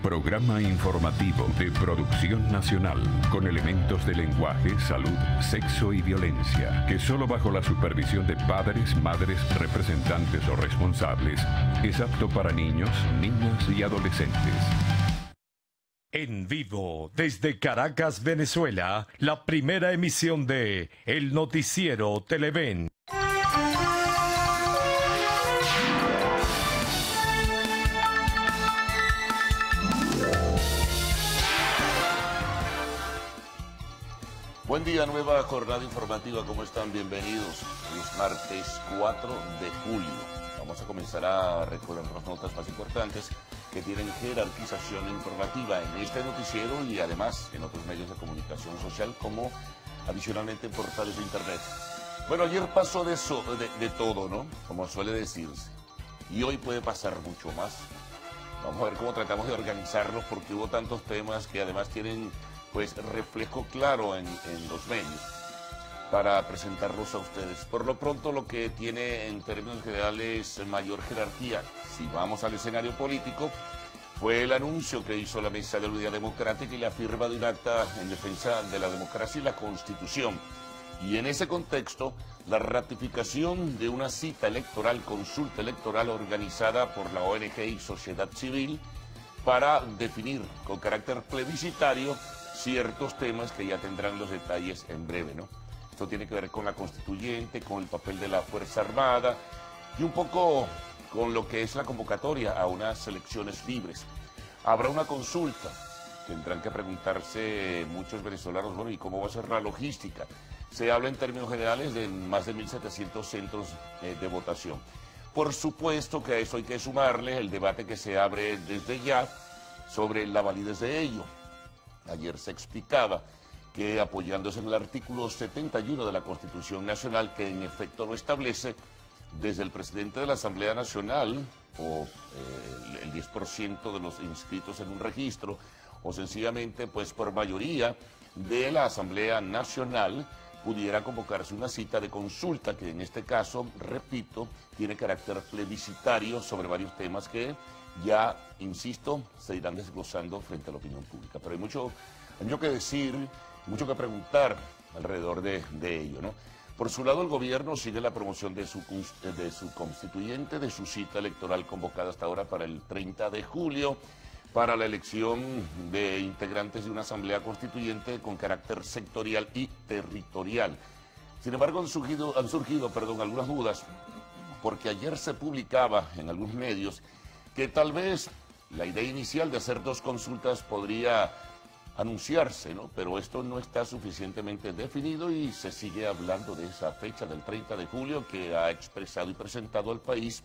Programa informativo de producción nacional con elementos de lenguaje, salud, sexo y violencia, que solo bajo la supervisión de padres, madres, representantes o responsables es apto para niños, niñas y adolescentes. En vivo, desde Caracas, Venezuela, la primera emisión de El Noticiero Televen. Buen día, nueva jornada informativa, ¿cómo están? Bienvenidos. Hoy es martes 4 de julio. Vamos a comenzar a recordar las notas más importantes que tienen jerarquización informativa en este noticiero y además en otros medios de comunicación social como adicionalmente en portales de internet. Bueno, ayer pasó de todo, ¿no? Como suele decirse. Y hoy puede pasar mucho más. Vamos a ver cómo tratamos de organizarlos porque hubo tantos temas que además tienen pues reflejo claro en los medios para presentarlos a ustedes. Por lo pronto lo que tiene en términos generales mayor jerarquía, si vamos al escenario político, fue el anuncio que hizo la Mesa de la Unidad Democrática y la firma de un acta en defensa de la democracia y la Constitución. Y en ese contexto, la ratificación de una cita electoral, consulta electoral organizada por la ONG y sociedad civil para definir con carácter plebiscitario ciertos temas que ya tendrán los detalles en breve, ¿no? Esto tiene que ver con la constituyente, con el papel de la Fuerza Armada y un poco con lo que es la convocatoria a unas elecciones libres. Habrá una consulta, tendrán que preguntarse muchos venezolanos, bueno, ¿y cómo va a ser la logística? Se habla en términos generales de más de 1.700 centros de votación. Por supuesto que a eso hay que sumarle el debate que se abre desde ya sobre la validez de ello. Ayer se explicaba que apoyándose en el artículo 71 de la Constitución Nacional, que en efecto lo establece, desde el presidente de la Asamblea Nacional, o el 10% de los inscritos en un registro, o sencillamente pues por mayoría de la Asamblea Nacional, pudiera convocarse una cita de consulta, que en este caso, repito, tiene carácter plebiscitario sobre varios temas que ya, insisto, se irán desglosando frente a la opinión pública. Pero hay mucho que decir, mucho que preguntar alrededor de ello, ¿no? Por su lado, el gobierno sigue la promoción de su constituyente, de su cita electoral convocada hasta ahora para el 30 de julio, para la elección de integrantes de una asamblea constituyente con carácter sectorial y territorial. Sin embargo, han surgido algunas dudas, porque ayer se publicaba en algunos medios que tal vez la idea inicial de hacer dos consultas podría anunciarse, ¿no? Pero esto no está suficientemente definido y se sigue hablando de esa fecha del 30 de julio que ha expresado y presentado al país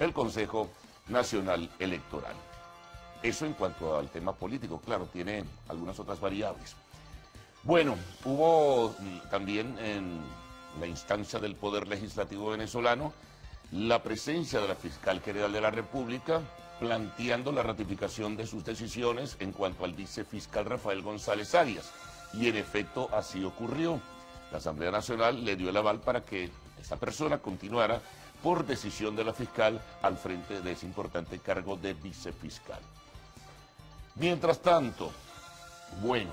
el Consejo Nacional Electoral. Eso en cuanto al tema político, claro, tiene algunas otras variables. Bueno, hubo también en la instancia del Poder Legislativo venezolano la presencia de la Fiscal General de la República planteando la ratificación de sus decisiones en cuanto al vicefiscal Rafael González Arias. Y en efecto así ocurrió. La Asamblea Nacional le dio el aval para que esta persona continuara por decisión de la fiscal al frente de ese importante cargo de vicefiscal. Mientras tanto, bueno,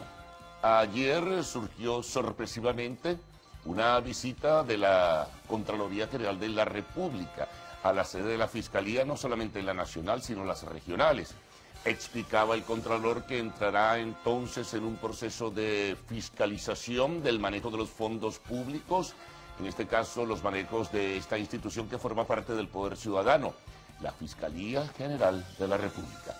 ayer surgió sorpresivamente una visita de la Contraloría General de la República a la sede de la Fiscalía, no solamente la nacional, sino las regionales. Explicaba el Contralor que entrará entonces en un proceso de fiscalización del manejo de los fondos públicos, en este caso los manejos de esta institución que forma parte del Poder Ciudadano, la Fiscalía General de la República.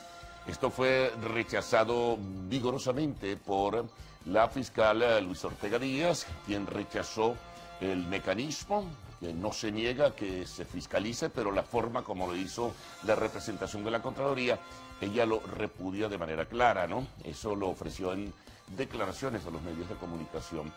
Esto fue rechazado vigorosamente por la fiscal Luisa Ortega Díaz, quien rechazó el mecanismo, que no se niega que se fiscalice, pero la forma como lo hizo la representación de la Contraloría, ella lo repudia de manera clara, ¿no? Eso lo ofreció en declaraciones a los medios de comunicación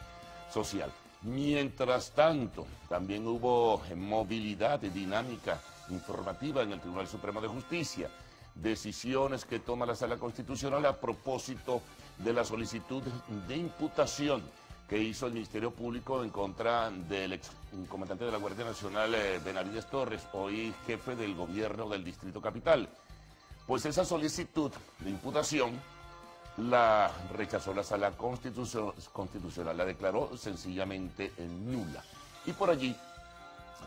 social. Mientras tanto, también hubo movilidad y dinámica informativa en el Tribunal Supremo de Justicia. Decisiones que toma la Sala Constitucional a propósito de la solicitud de imputación que hizo el Ministerio Público en contra del excomandante de la Guardia Nacional, Benavides Torres, hoy jefe del gobierno del Distrito Capital. Pues esa solicitud de imputación la rechazó la Sala Constitucional, la declaró sencillamente nula. Y por allí,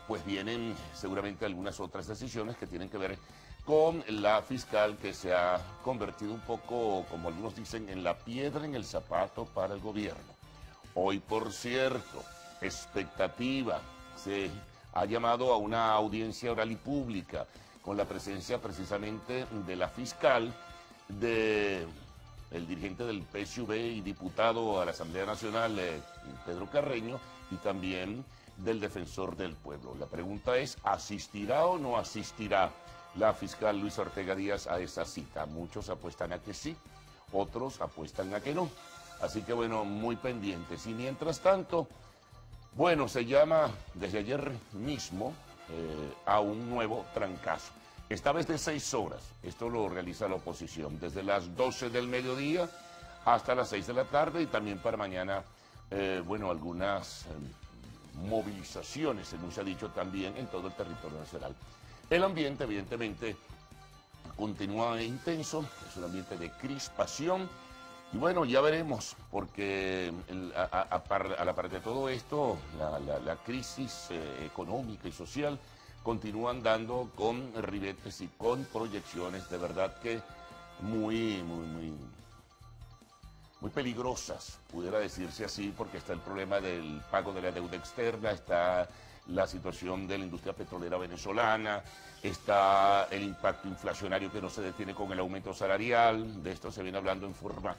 pues vienen seguramente algunas otras decisiones que tienen que ver con la fiscal que se ha convertido un poco, como algunos dicen, en la piedra en el zapato para el gobierno. Hoy, por cierto, expectativa, se ha llamado a una audiencia oral y pública con la presencia precisamente de la fiscal, de el dirigente del PSUV y diputado a la Asamblea Nacional, Pedro Carreño, y también del defensor del pueblo. La pregunta es, ¿asistirá o no asistirá la fiscal Luisa Ortega Díaz a esa cita? Muchos apuestan a que sí, otros apuestan a que no. Así que bueno, muy pendientes. Y mientras tanto, bueno, se llama desde ayer mismo a un nuevo trancazo. Esta vez de 6 horas, esto lo realiza la oposición, desde las 12 del mediodía hasta las 6 de la tarde y también para mañana, bueno, algunas movilizaciones, según se ha dicho también, en todo el territorio nacional. El ambiente, evidentemente, continúa intenso, es un ambiente de crispación y bueno, ya veremos, porque a la par de todo esto, la crisis económica y social continúan dando con ribetes y con proyecciones de verdad que muy peligrosas, pudiera decirse así, porque está el problema del pago de la deuda externa, está la situación de la industria petrolera venezolana, está el impacto inflacionario que no se detiene con el aumento salarial, de esto se viene hablando en forma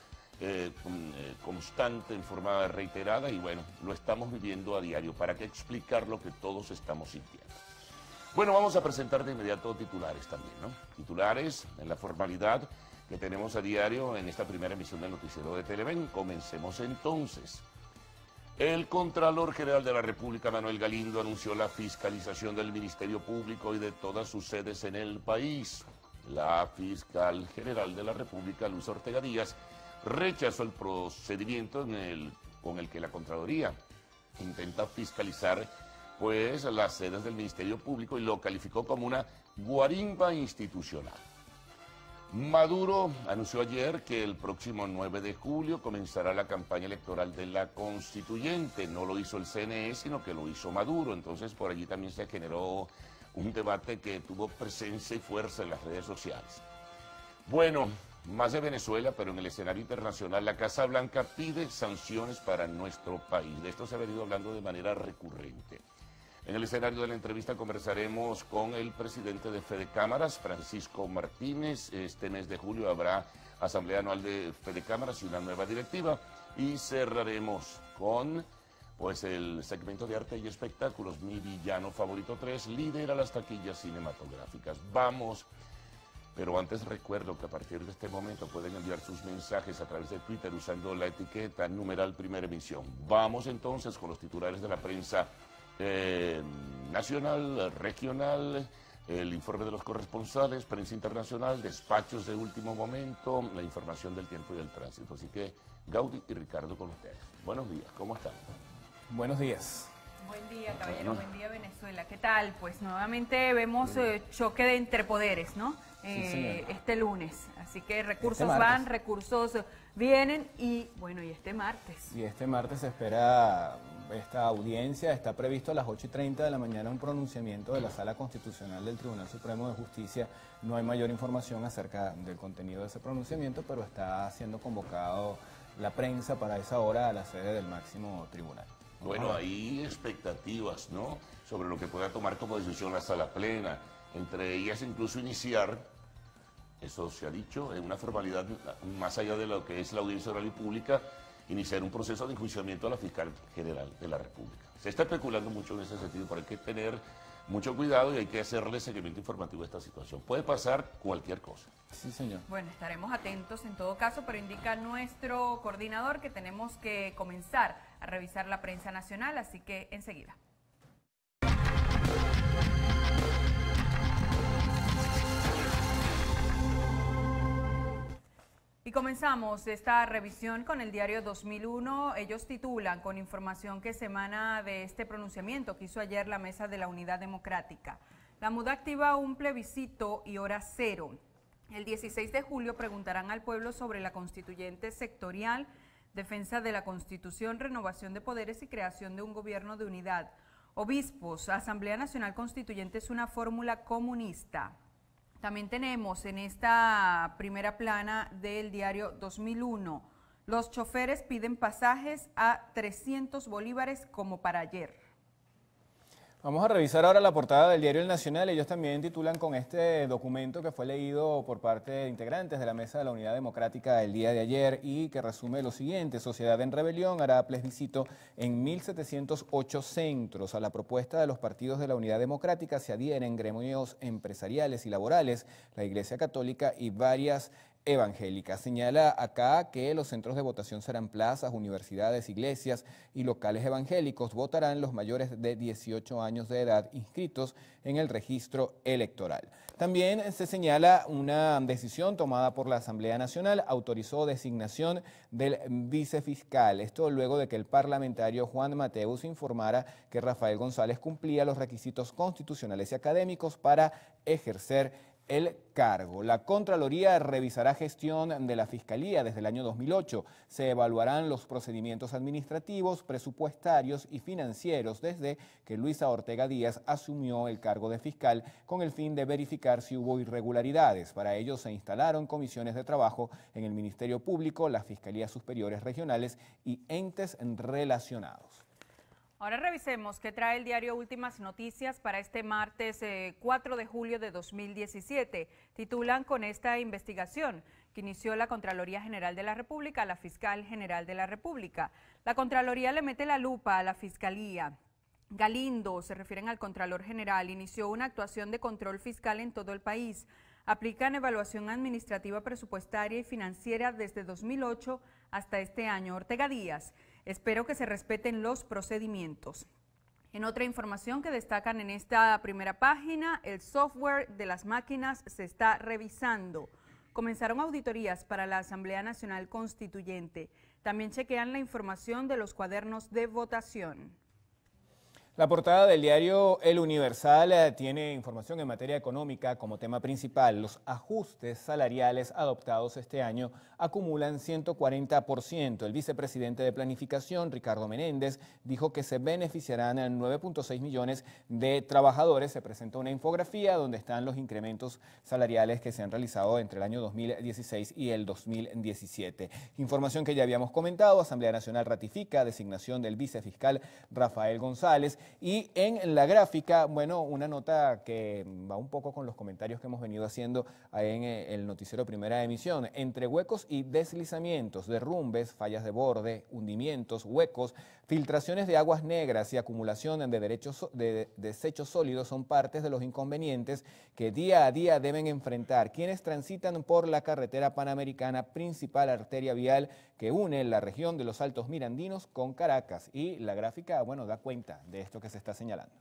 constante, en forma reiterada, y bueno, lo estamos viviendo a diario. ¿Para qué explicar lo que todos estamos sintiendo? Bueno, vamos a presentar de inmediato titulares también, ¿no? Titulares en la formalidad que tenemos a diario en esta primera emisión del noticiero de Televen. Comencemos entonces. El Contralor General de la República, Manuel Galindo, anunció la fiscalización del Ministerio Público y de todas sus sedes en el país. La Fiscal General de la República, Luisa Ortega Díaz, rechazó el procedimiento con el que la Contraloría intenta fiscalizar pues las sedes del Ministerio Público y lo calificó como una guarimba institucional. Maduro anunció ayer que el próximo 9 de julio comenzará la campaña electoral de la Constituyente. No lo hizo el CNE, sino que lo hizo Maduro. Entonces por allí también se generó un debate que tuvo presencia y fuerza en las redes sociales. Bueno, más de Venezuela, pero en el escenario internacional, la Casa Blanca pide sanciones para nuestro país. De esto se ha venido hablando de manera recurrente. En el escenario de la entrevista conversaremos con el presidente de Fedecámaras, Francisco Martínez. Este mes de julio habrá Asamblea Anual de Fedecámaras y una nueva directiva. Y cerraremos con pues, el segmento de arte y espectáculos. Mi villano favorito 3 lidera las taquillas cinematográficas. Vamos. Pero antes recuerdo que a partir de este momento pueden enviar sus mensajes a través de Twitter usando la etiqueta numeral Primera Emisión. Vamos entonces con los titulares de la prensa nacional, regional, el informe de los corresponsales, prensa internacional, despachos de último momento, la información del tiempo y del tránsito. Así que Gaudí y Ricardo con ustedes. Buenos días, ¿cómo están? Buenos días. Buen día, caballero, buen día, Venezuela. ¿Qué tal? Pues nuevamente vemos choque de entre poderes, ¿no? Sí, este lunes. Así que recursos van, recursos vienen y bueno, y este martes. Y este martes se espera esta audiencia, está previsto a las 8:30 de la mañana un pronunciamiento de la Sala Constitucional del Tribunal Supremo de Justicia. No hay mayor información acerca del contenido de ese pronunciamiento, pero está siendo convocado la prensa para esa hora a la sede del máximo tribunal. Bueno, hay expectativas, ¿no?, sobre lo que pueda tomar como decisión la Sala Plena, entre ellas incluso iniciar, eso se ha dicho, en una formalidad más allá de lo que es la audiencia oral y pública, iniciar un proceso de enjuiciamiento a la Fiscal General de la República. Se está especulando mucho en ese sentido, pero hay que tener mucho cuidado y hay que hacerle seguimiento informativo a esta situación. Puede pasar cualquier cosa. Sí, señor. Bueno, estaremos atentos en todo caso, pero indica nuestro coordinador que tenemos que comenzar a revisar la prensa nacional, así que enseguida. Y comenzamos esta revisión con el diario 2001. Ellos titulan con información que se emana de este pronunciamiento que hizo ayer la Mesa de la Unidad Democrática. La MUD activa un plebiscito y hora cero. El 16 de julio preguntarán al pueblo sobre la constituyente sectorial, defensa de la Constitución, renovación de poderes y creación de un gobierno de unidad. Obispos, Asamblea Nacional Constituyente es una fórmula comunista. También tenemos en esta primera plana del diario 2001, los choferes piden pasajes a 300 bolívares como para ayer. Vamos a revisar ahora la portada del diario El Nacional. Ellos también titulan con este documento que fue leído por parte de integrantes de la Mesa de la Unidad Democrática el día de ayer y que resume lo siguiente: Sociedad en Rebelión hará plebiscito en 1.708 centros. A la propuesta de los partidos de la Unidad Democrática se adhieren gremios empresariales y laborales, la Iglesia Católica y varias evangélica. Señala acá que los centros de votación serán plazas, universidades, iglesias y locales evangélicos. Votarán los mayores de 18 años de edad inscritos en el registro electoral. También se señala una decisión tomada por la Asamblea Nacional, autorizó designación del vicefiscal. Esto luego de que el parlamentario Juan Mateus informara que Rafael González cumplía los requisitos constitucionales y académicos para ejercer el cargo. La Contraloría revisará gestión de la Fiscalía desde el año 2008. Se evaluarán los procedimientos administrativos, presupuestarios y financieros desde que Luisa Ortega Díaz asumió el cargo de fiscal con el fin de verificar si hubo irregularidades. Para ello se instalaron comisiones de trabajo en el Ministerio Público, las Fiscalías Superiores Regionales y entes relacionados. Ahora revisemos qué trae el diario Últimas Noticias para este martes 4 de julio de 2017. Titulan con esta investigación que inició la Contraloría General de la República a la Fiscal General de la República. La Contraloría le mete la lupa a la Fiscalía. Galindo, se refieren al Contralor General, inició una actuación de control fiscal en todo el país. Aplican evaluación administrativa, presupuestaria y financiera desde 2008 hasta este año. Ortega Díaz: espero que se respeten los procedimientos. En otra información que destacan en esta primera página, el software de las máquinas se está revisando. Comenzaron auditorías para la Asamblea Nacional Constituyente. También chequean la información de los cuadernos de votación. La portada del diario El Universal tiene información en materia económica como tema principal. Los ajustes salariales adoptados este año acumulan 140%. El vicepresidente de Planificación, Ricardo Menéndez, dijo que se beneficiarán a 9.6 millones de trabajadores. Se presenta una infografía donde están los incrementos salariales que se han realizado entre el año 2016 y el 2017. Información que ya habíamos comentado: Asamblea Nacional ratifica designación del vicefiscal Rafael González. Y en la gráfica, bueno, una nota que va un poco con los comentarios que hemos venido haciendo en el noticiero Primera Emisión. Entre huecos y deslizamientos, derrumbes, fallas de borde, hundimientos, huecos, filtraciones de aguas negras y acumulación de desechos sólidos son partes de los inconvenientes que día a día deben enfrentar quienes transitan por la carretera panamericana, principal arteria vial que une la región de los Altos Mirandinos con Caracas. Y la gráfica, bueno, da cuenta de esto que se está señalando.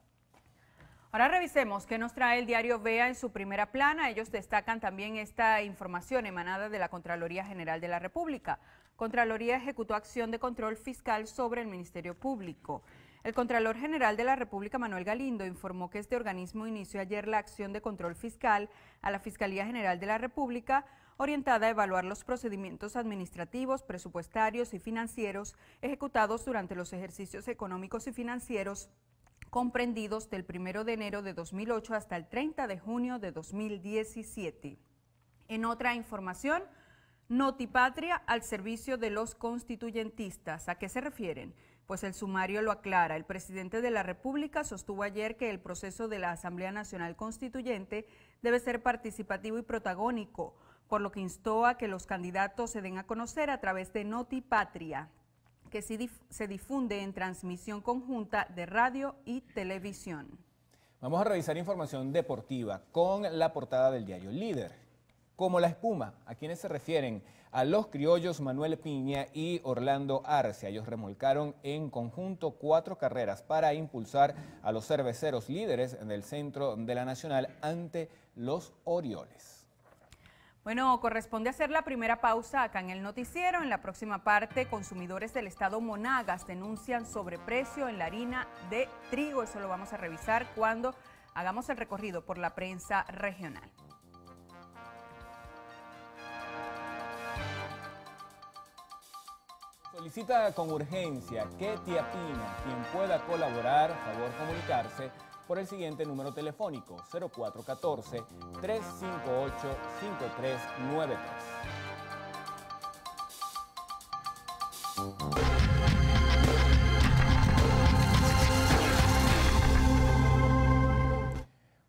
Ahora revisemos qué nos trae el diario Vea en su primera plana. Ellos destacan también esta información emanada de la Contraloría General de la República. Contraloría ejecutó acción de control fiscal sobre el Ministerio Público. El Contralor General de la República, Manuel Galindo, informó que este organismo inició ayer la acción de control fiscal a la Fiscalía General de la República, orientada a evaluar los procedimientos administrativos, presupuestarios y financieros ejecutados durante los ejercicios económicos y financieros comprendidos del 1 de enero de 2008 hasta el 30 de junio de 2017. En otra información, Notipatria al servicio de los constituyentistas. ¿A qué se refieren? Pues el sumario lo aclara. El presidente de la República sostuvo ayer que el proceso de la Asamblea Nacional Constituyente debe ser participativo y protagónico, por lo que instó a que los candidatos se den a conocer a través de Notipatria, que se difunde en transmisión conjunta de radio y televisión. Vamos a revisar información deportiva con la portada del diario Líder. Como la espuma, ¿a quiénes se refieren? A los criollos Manuel Piña y Orlando Arce. Ellos remolcaron en conjunto 4 carreras para impulsar a los cerveceros líderes del centro de la Nacional ante los Orioles. Bueno, corresponde hacer la primera pausa acá en el noticiero. En la próxima parte, consumidores del estado Monagas denuncian sobreprecio en la harina de trigo. Eso lo vamos a revisar cuando hagamos el recorrido por la prensa regional. Solicita con urgencia que Tiapina, quien pueda colaborar, favor comunicarse por el siguiente número telefónico 0414-358-5393.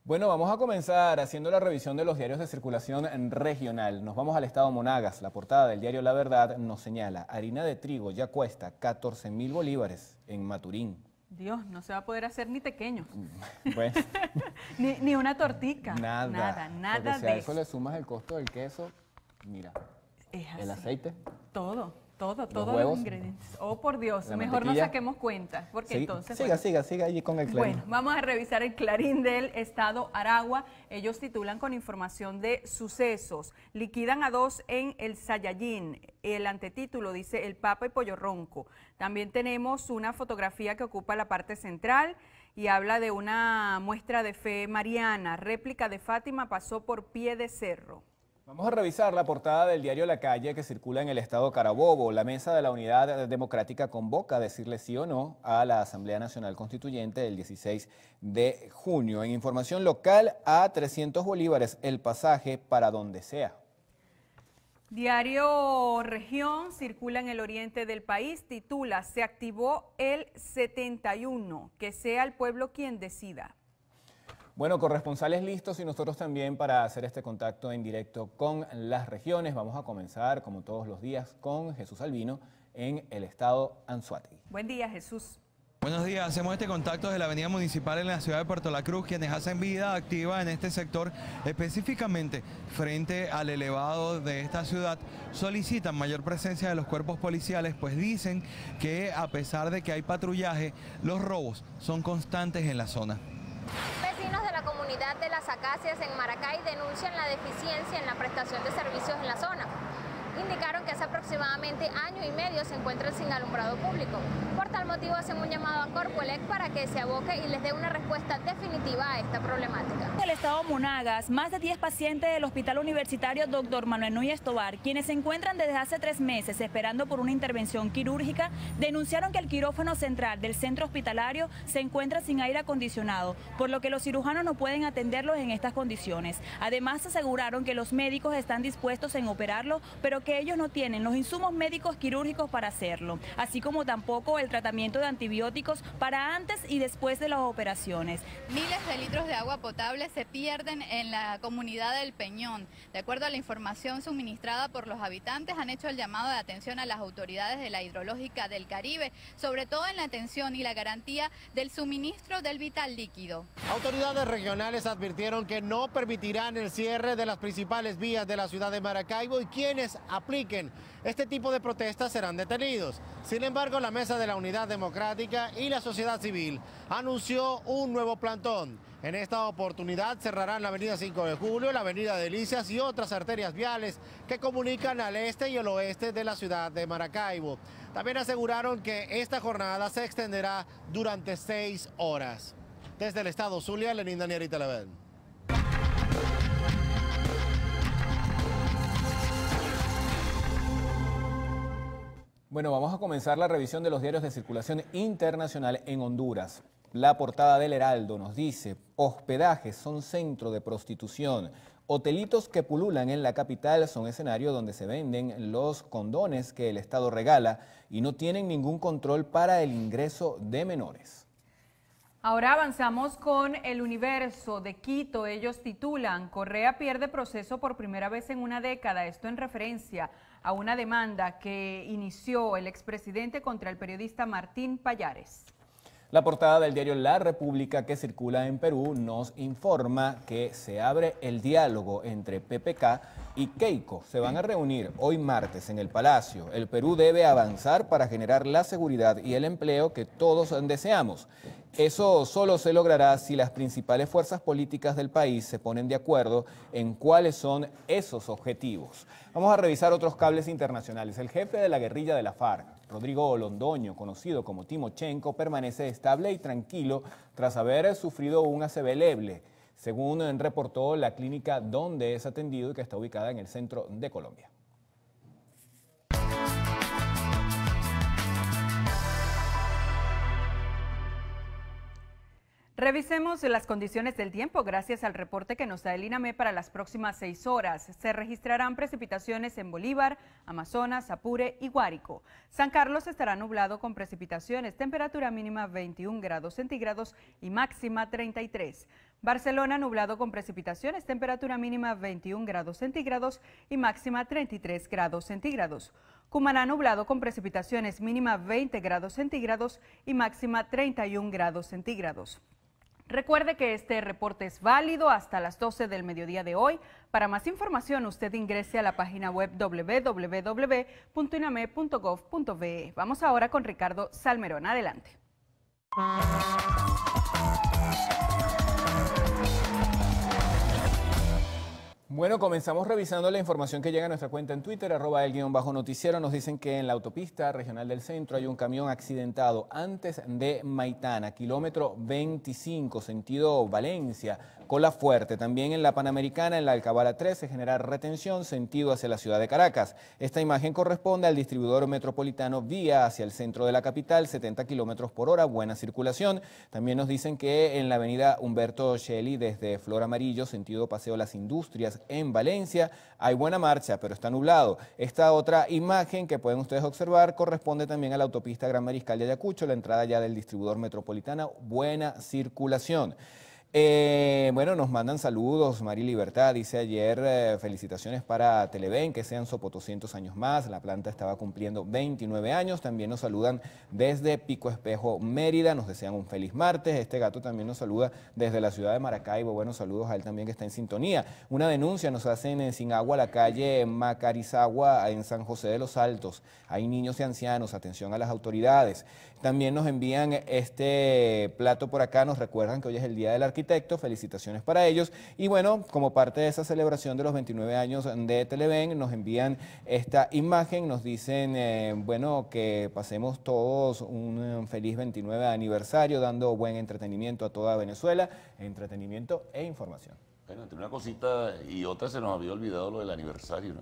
Bueno, vamos a comenzar haciendo la revisión de los diarios de circulación regional. Nos vamos al estado Monagas. La portada del diario La Verdad nos señala: harina de trigo ya cuesta 14.000 bolívares en Maturín. Dios, no se va a poder hacer ni pequeños. Bueno, ni una tortica. nada Nada si de a eso le sumas el costo del queso, mira, Es así. el aceite. Todos huevos, los ingredientes. Oh, por Dios, la mejor no mantequilla. saquemos cuentas, porque Sí, entonces... siga allí con el Clarín. Bueno, vamos a revisar el Clarín del estado Aragua. Ellos titulan con información de sucesos. Liquidan a 2 en el Sayayín. El antetítulo dice El Papa y Pollo Ronco. También tenemos una fotografía que ocupa la parte central y habla de una muestra de fe mariana. Réplica de Fátima pasó por pie de cerro. Vamos a revisar la portada del diario La Calle que circula en el estado Carabobo. La Mesa de la Unidad Democrática convoca a decirle sí o no a la Asamblea Nacional Constituyente el 16 de junio. En información local, a 300 bolívares el pasaje para donde sea. Diario Región circula en el oriente del país, titula Se activó el 71, que sea el pueblo quien decida. Bueno, corresponsales listos y nosotros también para hacer este contacto en directo con las regiones. Vamos a comenzar, como todos los días, con Jesús Albino en el estado Anzoátegui. Buen día, Jesús. Buenos días, hacemos este contacto desde la avenida municipal en la ciudad de Puerto La Cruz, quienes hacen vida activa en este sector, específicamente frente al elevado de esta ciudad, solicitan mayor presencia de los cuerpos policiales, pues dicen que a pesar de que hay patrullaje, los robos son constantes en la zona. Vecinos de la comunidad de Las Acacias en Maracay denuncian la deficiencia en la prestación de servicios en la zona. Indicaron que hace aproximadamente año y medio se encuentran sin alumbrado público. Por tal motivo hacen un llamado a Corpoelec para que se aboque y les dé una respuesta definitiva a esta problemática. En el estado Monagas, más de 10 pacientes del Hospital Universitario Dr. Manuel Núñez Tovar, quienes se encuentran desde hace 3 meses esperando por una intervención quirúrgica, denunciaron que el quirófano central del centro hospitalario se encuentra sin aire acondicionado, por lo que los cirujanos no pueden atenderlos en estas condiciones. Además, aseguraron que los médicos están dispuestos en operarlo, pero que ellos no tienen los insumos médicos quirúrgicos para hacerlo, así como tampoco el tratamiento de antibióticos para antes y después de las operaciones. Miles de litros de agua potable se pierden en la comunidad del Peñón. De acuerdo a la información suministrada por los habitantes, han hecho el llamado de atención a las autoridades de la Hidrológica del Caribe, sobre todo en la atención y la garantía del suministro del vital líquido. Autoridades regionales advirtieron que no permitirán el cierre de las principales vías de la ciudad de Maracaibo y quienes apliquen este tipo de protestas serán detenidos. Sin embargo, la Mesa de la Unidad Democrática y la sociedad civil anunció un nuevo plantón. En esta oportunidad cerrarán la avenida 5 de Julio, la avenida Delicias y otras arterias viales que comunican al este y el oeste de la ciudad de Maracaibo. También aseguraron que esta jornada se extenderá durante 6 horas. Desde el estado Zulia, Lenín Daniel y Televen. Bueno, vamos a comenzar la revisión de los diarios de circulación internacional en Honduras. La portada del Heraldo nos dice: hospedajes son centro de prostitución. Hotelitos que pululan en la capital son escenario donde se venden los condones que el Estado regala y no tienen ningún control para el ingreso de menores. Ahora avanzamos con El Universo de Quito. Ellos titulan: Correa pierde proceso por primera vez en una década. Esto en referencia a una demanda que inició el expresidente contra el periodista Martín Pallares. La portada del diario La República, que circula en Perú, nos informa que se abre el diálogo entre PPK y Keiko. Se van a reunir hoy martes en el Palacio. El Perú debe avanzar para generar la seguridad y el empleo que todos deseamos. Eso solo se logrará si las principales fuerzas políticas del país se ponen de acuerdo en cuáles son esos objetivos. Vamos a revisar otros cables internacionales. El jefe de la guerrilla de la FARC, Rodrigo Londoño, conocido como Timochenko, permanece estable y tranquilo tras haber sufrido un ACV leve, según reportó la clínica donde es atendido y que está ubicada en el centro de Colombia. Revisemos las condiciones del tiempo gracias al reporte que nos da el INAME para las próximas 6 horas. Se registrarán precipitaciones en Bolívar, Amazonas, Apure y Guárico. San Carlos estará nublado con precipitaciones, temperatura mínima 21 grados centígrados y máxima 33. Barcelona nublado con precipitaciones, temperatura mínima 21 grados centígrados y máxima 33 grados centígrados. Cumaná nublado con precipitaciones, mínima 20 grados centígrados y máxima 31 grados centígrados. Recuerde que este reporte es válido hasta las 12 del mediodía de hoy. Para más información, usted ingrese a la página web www.iname.gov.be. Vamos ahora con Ricardo Salmerón. Adelante. Bueno, comenzamos revisando la información que llega a nuestra cuenta en Twitter, @el_noticiero. Nos dicen que en la autopista regional del centro hay un camión accidentado antes de Maitana, kilómetro 25, sentido Valencia, Cola Fuerte. También en la Panamericana, en la Alcabala 3, se genera retención, sentido hacia la ciudad de Caracas. Esta imagen corresponde al distribuidor metropolitano Vía hacia el centro de la capital, 70 kilómetros por hora, buena circulación. También nos dicen que en la avenida Humberto Shelley, desde Flor Amarillo, sentido Paseo Las Industrias, en Valencia, hay buena marcha, pero está nublado. Esta otra imagen que pueden ustedes observar corresponde también a la autopista Gran Mariscal de Ayacucho, la entrada ya del distribuidor metropolitano, buena circulación. Bueno, nos mandan saludos. Mari Libertad dice ayer, felicitaciones para Televen, que sean 200 años más. La planta estaba cumpliendo 29 años. También nos saludan desde Pico Espejo, Mérida. Nos desean un feliz martes. Este gato también nos saluda desde la ciudad de Maracaibo. Buenos saludos a él también, que está en sintonía. Una denuncia nos hacen en Sin Agua, la calle Macarizagua, en San José de los Altos. Hay niños y ancianos. Atención a las autoridades. También nos envían este plato por acá. Nos recuerdan que hoy es el Día del Arquitecto. Felicitaciones para ellos. Y bueno, como parte de esa celebración de los 29 años de Televen, nos envían esta imagen. Nos dicen, bueno, que pasemos todos un feliz 29 aniversario, dando buen entretenimiento a toda Venezuela. Entretenimiento e información. Bueno, entre una cosita y otra se nos había olvidado lo del aniversario, ¿no?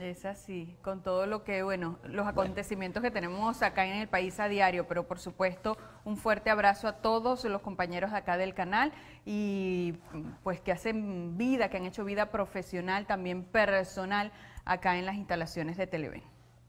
Es así, con todo lo que, bueno, los acontecimientos que tenemos acá en el país a diario, pero por supuesto un fuerte abrazo a todos los compañeros de acá del canal y pues que hacen vida, que han hecho vida profesional, también personal acá en las instalaciones de Televen.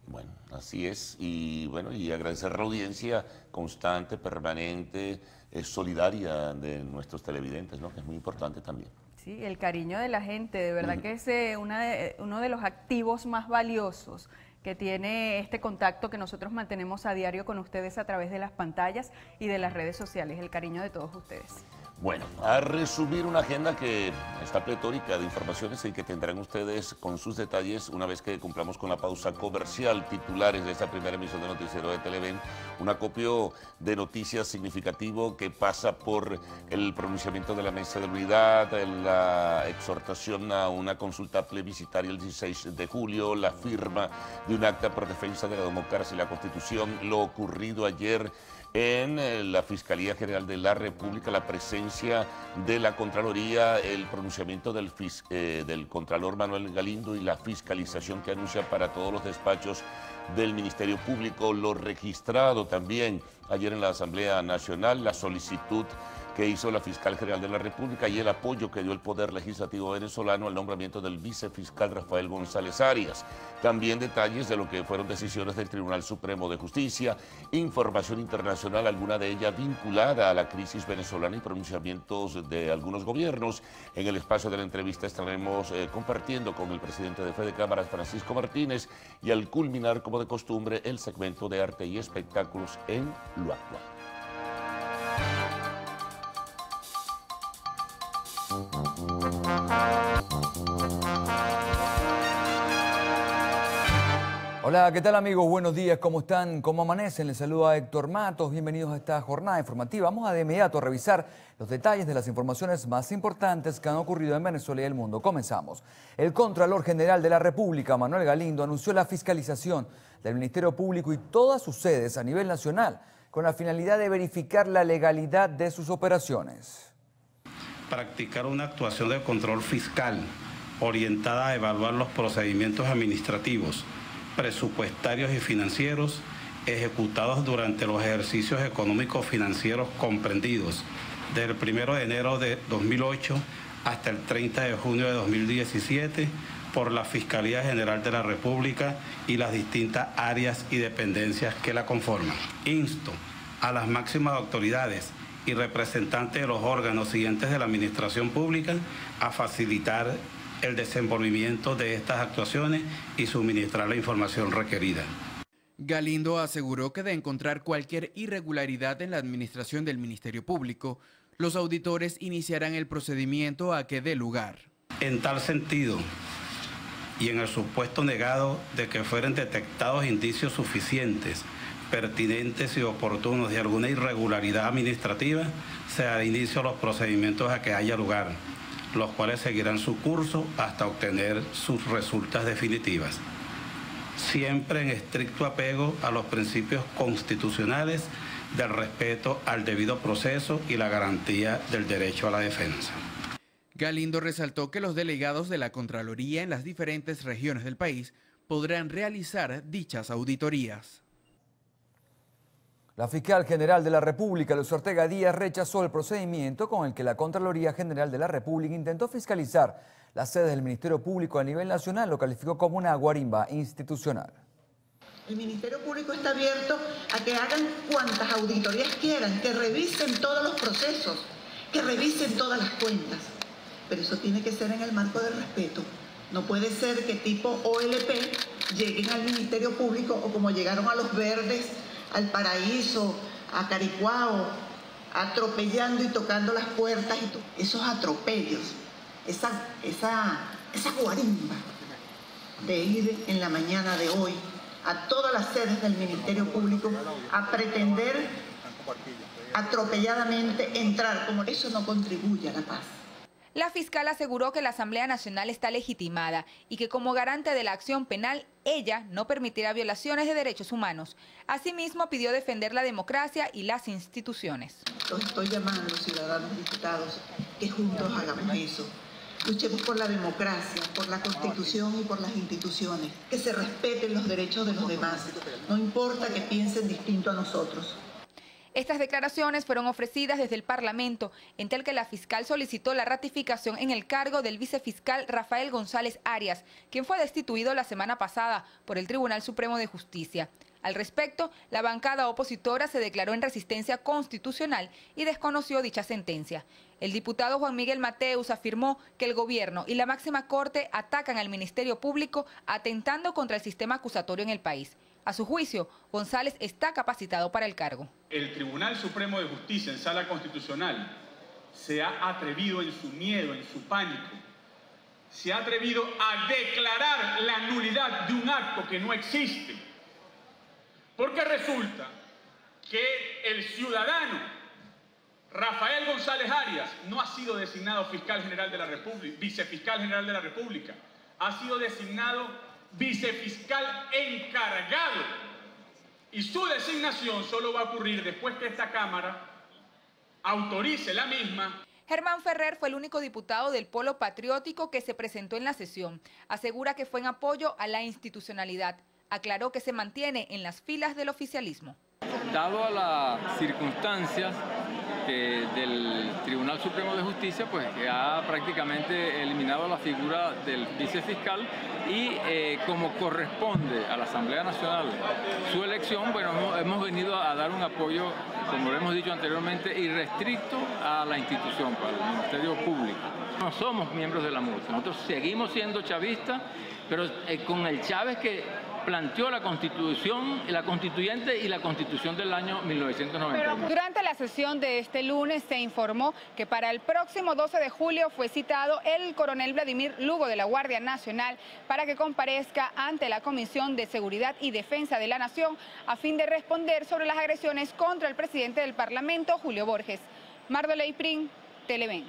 Bueno, así es, y bueno, y agradecer la audiencia constante, permanente, solidaria de nuestros televidentes, ¿no? Que es muy importante también. Sí, el cariño de la gente, de verdad que es uno de los activos más valiosos que tiene este contacto que nosotros mantenemos a diario con ustedes a través de las pantallas y de las redes sociales, el cariño de todos ustedes. Bueno, a resumir una agenda que está pletórica de informaciones y que tendrán ustedes con sus detalles una vez que cumplamos con la pausa comercial. Titulares de esta primera emisión de Noticiero de Televen, un acopio de noticias significativo que pasa por el pronunciamiento de la Mesa de Unidad, la exhortación a una consulta plebiscitaria el 16 de julio, la firma de un acta por defensa de la democracia y la Constitución, lo ocurrido ayer en la Fiscalía General de la República, la presencia de la Contraloría, el pronunciamiento del Contralor Manuel Galindo y la fiscalización que anuncia para todos los despachos del Ministerio Público, lo registrado también ayer en la Asamblea Nacional, la solicitud que hizo la Fiscal General de la República y el apoyo que dio el Poder Legislativo venezolano al nombramiento del vicefiscal Rafael González Arias. También detalles de lo que fueron decisiones del Tribunal Supremo de Justicia, información internacional, alguna de ellas vinculada a la crisis venezolana y pronunciamientos de algunos gobiernos. En el espacio de la entrevista estaremos compartiendo con el presidente de Fede Cámaras, Francisco Martínez, y al culminar, como de costumbre, el segmento de arte y espectáculos en lo actual. Hola, ¿qué tal amigos? Buenos días, ¿cómo están? ¿Cómo amanecen? Les saluda Héctor Matos, bienvenidos a esta jornada informativa. Vamos de inmediato a revisar los detalles de las informaciones más importantes que han ocurrido en Venezuela y el mundo. Comenzamos. El Contralor General de la República, Manuel Galindo, anunció la fiscalización del Ministerio Público y todas sus sedes a nivel nacional con la finalidad de verificar la legalidad de sus operaciones. Practicar una actuación de control fiscal orientada a evaluar los procedimientos administrativos, presupuestarios y financieros ejecutados durante los ejercicios económicos financieros comprendidos del 1 de enero de 2008 hasta el 30 de junio de 2017 por la Fiscalía General de la República y las distintas áreas y dependencias que la conforman. Insto a las máximas autoridades y representantes de los órganos siguientes de la Administración Pública a facilitar el desenvolvimiento de estas actuaciones y suministrar la información requerida. Galindo aseguró que de encontrar cualquier irregularidad en la administración del Ministerio Público, los auditores iniciarán el procedimiento a que dé lugar. En tal sentido, y en el supuesto negado de que fueren detectados indicios suficientes, pertinentes y oportunos de alguna irregularidad administrativa, se dará inicio a los procedimientos a que haya lugar, los cuales seguirán su curso hasta obtener sus resultas definitivas, siempre en estricto apego a los principios constitucionales del respeto al debido proceso y la garantía del derecho a la defensa. Galindo resaltó que los delegados de la Contraloría en las diferentes regiones del país podrán realizar dichas auditorías. La fiscal general de la República, Luz Ortega Díaz, rechazó el procedimiento con el que la Contraloría General de la República intentó fiscalizar las sedes del Ministerio Público a nivel nacional. Lo calificó como una guarimba institucional. El Ministerio Público está abierto a que hagan cuantas auditorías quieran, que revisen todos los procesos, que revisen todas las cuentas. Pero eso tiene que ser en el marco del respeto. No puede ser que tipo OLP lleguen al Ministerio Público o como llegaron a Los Verdes, al Paraíso, a Caricuao, atropellando y tocando las puertas. Esos atropellos, esa guarimba de ir en la mañana de hoy a todas las sedes del Ministerio Público a pretender atropelladamente entrar, como eso no contribuye a la paz. La fiscal aseguró que la Asamblea Nacional está legitimada y que como garante de la acción penal, ella no permitirá violaciones de derechos humanos. Asimismo, pidió defender la democracia y las instituciones. Los estoy llamando, ciudadanos diputados, que juntos hagamos eso. Luchemos por la democracia, por la Constitución y por las instituciones. Que se respeten los derechos de los demás. No importa que piensen distinto a nosotros. Estas declaraciones fueron ofrecidas desde el Parlamento, en el que la fiscal solicitó la ratificación en el cargo del vicefiscal Rafael González Arias, quien fue destituido la semana pasada por el Tribunal Supremo de Justicia. Al respecto, la bancada opositora se declaró en resistencia constitucional y desconoció dicha sentencia. El diputado Juan Miguel Mateus afirmó que el gobierno y la máxima corte atacan al Ministerio Público atentando contra el sistema acusatorio en el país. A su juicio, González está capacitado para el cargo. El Tribunal Supremo de Justicia en sala constitucional se ha atrevido en su miedo, en su pánico, se ha atrevido a declarar la nulidad de un acto que no existe. Porque resulta que el ciudadano Rafael González Arias no ha sido designado fiscal general de la República, vicefiscal general de la República, ha sido designado vicefiscal encargado, y su designación solo va a ocurrir después que esta Cámara autorice la misma. Germán Ferrer fue el único diputado del Polo Patriótico que se presentó en la sesión. Asegura que fue en apoyo a la institucionalidad. Aclaró que se mantiene en las filas del oficialismo. Dado a las circunstancias del Tribunal Supremo de Justicia, pues que ha prácticamente eliminado la figura del vicefiscal y como corresponde a la Asamblea Nacional su elección, bueno, hemos venido a dar un apoyo, como lo hemos dicho anteriormente, irrestricto a la institución, para el Ministerio Público. No somos miembros de la MUD, nosotros seguimos siendo chavistas, pero con el Chávez que planteó la Constitución, la Constituyente y la Constitución del año 1991. Durante la sesión de este lunes se informó que para el próximo 12 de julio fue citado el coronel Vladimir Lugo de la Guardia Nacional para que comparezca ante la Comisión de Seguridad y Defensa de la Nación a fin de responder sobre las agresiones contra el presidente del Parlamento, Julio Borges. Mardoley Prin, Televen.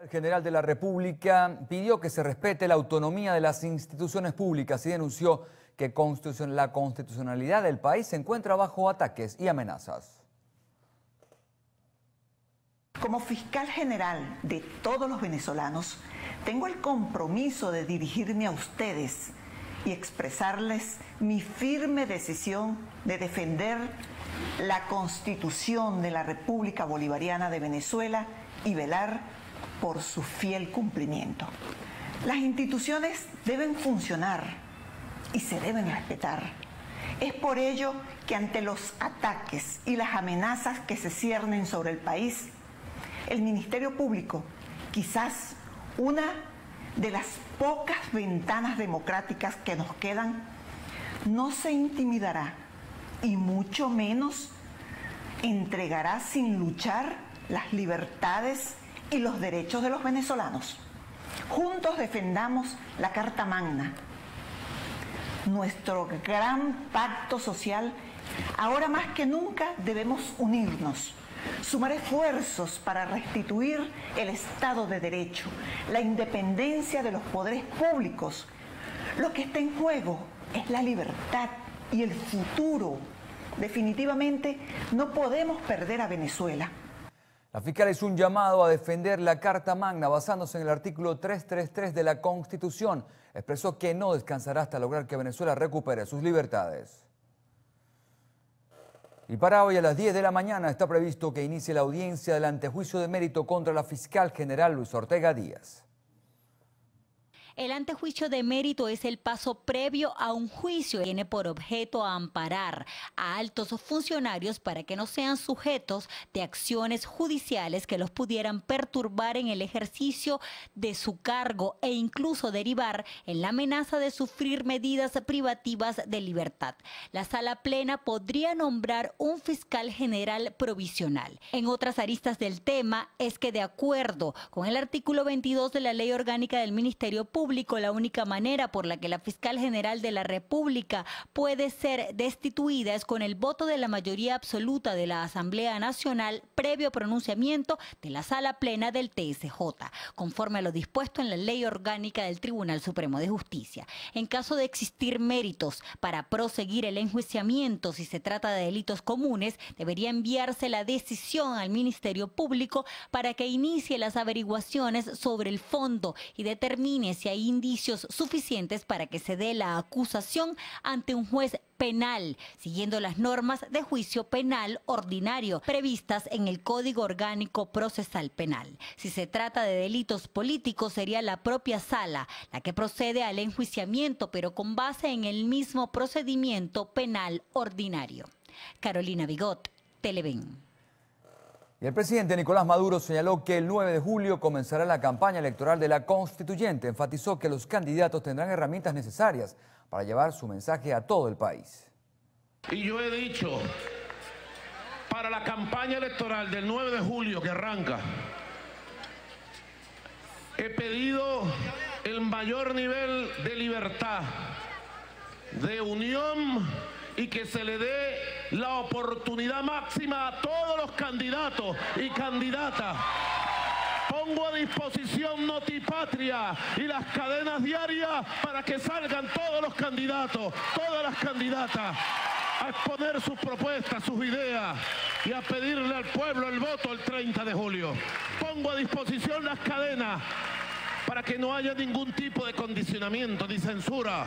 El general de la República pidió que se respete la autonomía de las instituciones públicas y denunció que la constitucionalidad del país se encuentra bajo ataques y amenazas. Como fiscal general de todos los venezolanos, tengo el compromiso de dirigirme a ustedes y expresarles mi firme decisión de defender la Constitución de la República Bolivariana de Venezuela y velar por su fiel cumplimiento. Las instituciones deben funcionar y se deben respetar. Es por ello que ante los ataques y las amenazas que se ciernen sobre el país, el Ministerio Público, quizás una de las pocas ventanas democráticas que nos quedan, no se intimidará y mucho menos entregará sin luchar las libertades y los derechos de los venezolanos. Juntos defendamos la Carta Magna, nuestro gran pacto social. Ahora más que nunca debemos unirnos, sumar esfuerzos para restituir el Estado de Derecho, la independencia de los poderes públicos. Lo que está en juego es la libertad y el futuro. Definitivamente no podemos perder a Venezuela. La fiscal hizo un llamado a defender la Carta Magna basándose en el artículo 333 de la Constitución. Expresó que no descansará hasta lograr que Venezuela recupere sus libertades. Y para hoy a las 10 de la mañana está previsto que inicie la audiencia del antejuicio de mérito contra la fiscal general Luis Ortega Díaz. El antejuicio de mérito es el paso previo a un juicio. Tiene por objeto amparar a altos funcionarios para que no sean sujetos de acciones judiciales que los pudieran perturbar en el ejercicio de su cargo e incluso derivar en la amenaza de sufrir medidas privativas de libertad. La Sala Plena podría nombrar un fiscal general provisional. En otras aristas del tema es que, de acuerdo con el artículo 22 de la Ley Orgánica del Ministerio Público, la única manera por la que la fiscal general de la República puede ser destituida es con el voto de la mayoría absoluta de la Asamblea Nacional previo pronunciamiento de la Sala Plena del TSJ, conforme a lo dispuesto en la Ley Orgánica del Tribunal Supremo de Justicia. En caso de existir méritos para proseguir el enjuiciamiento, si se trata de delitos comunes, debería enviarse la decisión al Ministerio Público para que inicie las averiguaciones sobre el fondo y determine si hay indicios suficientes para que se dé la acusación ante un juez penal, siguiendo las normas de juicio penal ordinario previstas en el Código Orgánico Procesal Penal. Si se trata de delitos políticos, sería la propia sala la que procede al enjuiciamiento, pero con base en el mismo procedimiento penal ordinario. Carolina Bigot, Televen. Y el presidente Nicolás Maduro señaló que el 9 de julio comenzará la campaña electoral de la Constituyente. Enfatizó que los candidatos tendrán herramientas necesarias para llevar su mensaje a todo el país. Y yo he dicho, para la campaña electoral del 9 de julio que arranca, he pedido el mayor nivel de libertad, de unión y que se le dé la oportunidad máxima a todos los candidatos y candidatas. Pongo a disposición Notipatria y las cadenas diarias para que salgan todos los candidatos, todas las candidatas, a exponer sus propuestas, sus ideas y a pedirle al pueblo el voto el 30 de julio. Pongo a disposición las cadenas para que no haya ningún tipo de condicionamiento ni censura.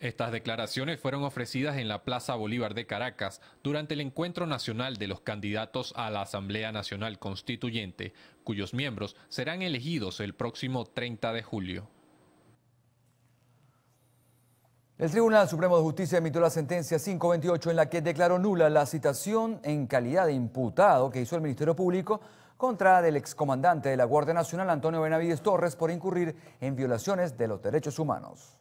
Estas declaraciones fueron ofrecidas en la Plaza Bolívar de Caracas durante el encuentro nacional de los candidatos a la Asamblea Nacional Constituyente, cuyos miembros serán elegidos el próximo 30 de julio. El Tribunal Supremo de Justicia emitió la sentencia 528 en la que declaró nula la citación en calidad de imputado que hizo el Ministerio Público contra el excomandante de la Guardia Nacional, Antonio Benavides Torres, por incurrir en violaciones de los derechos humanos.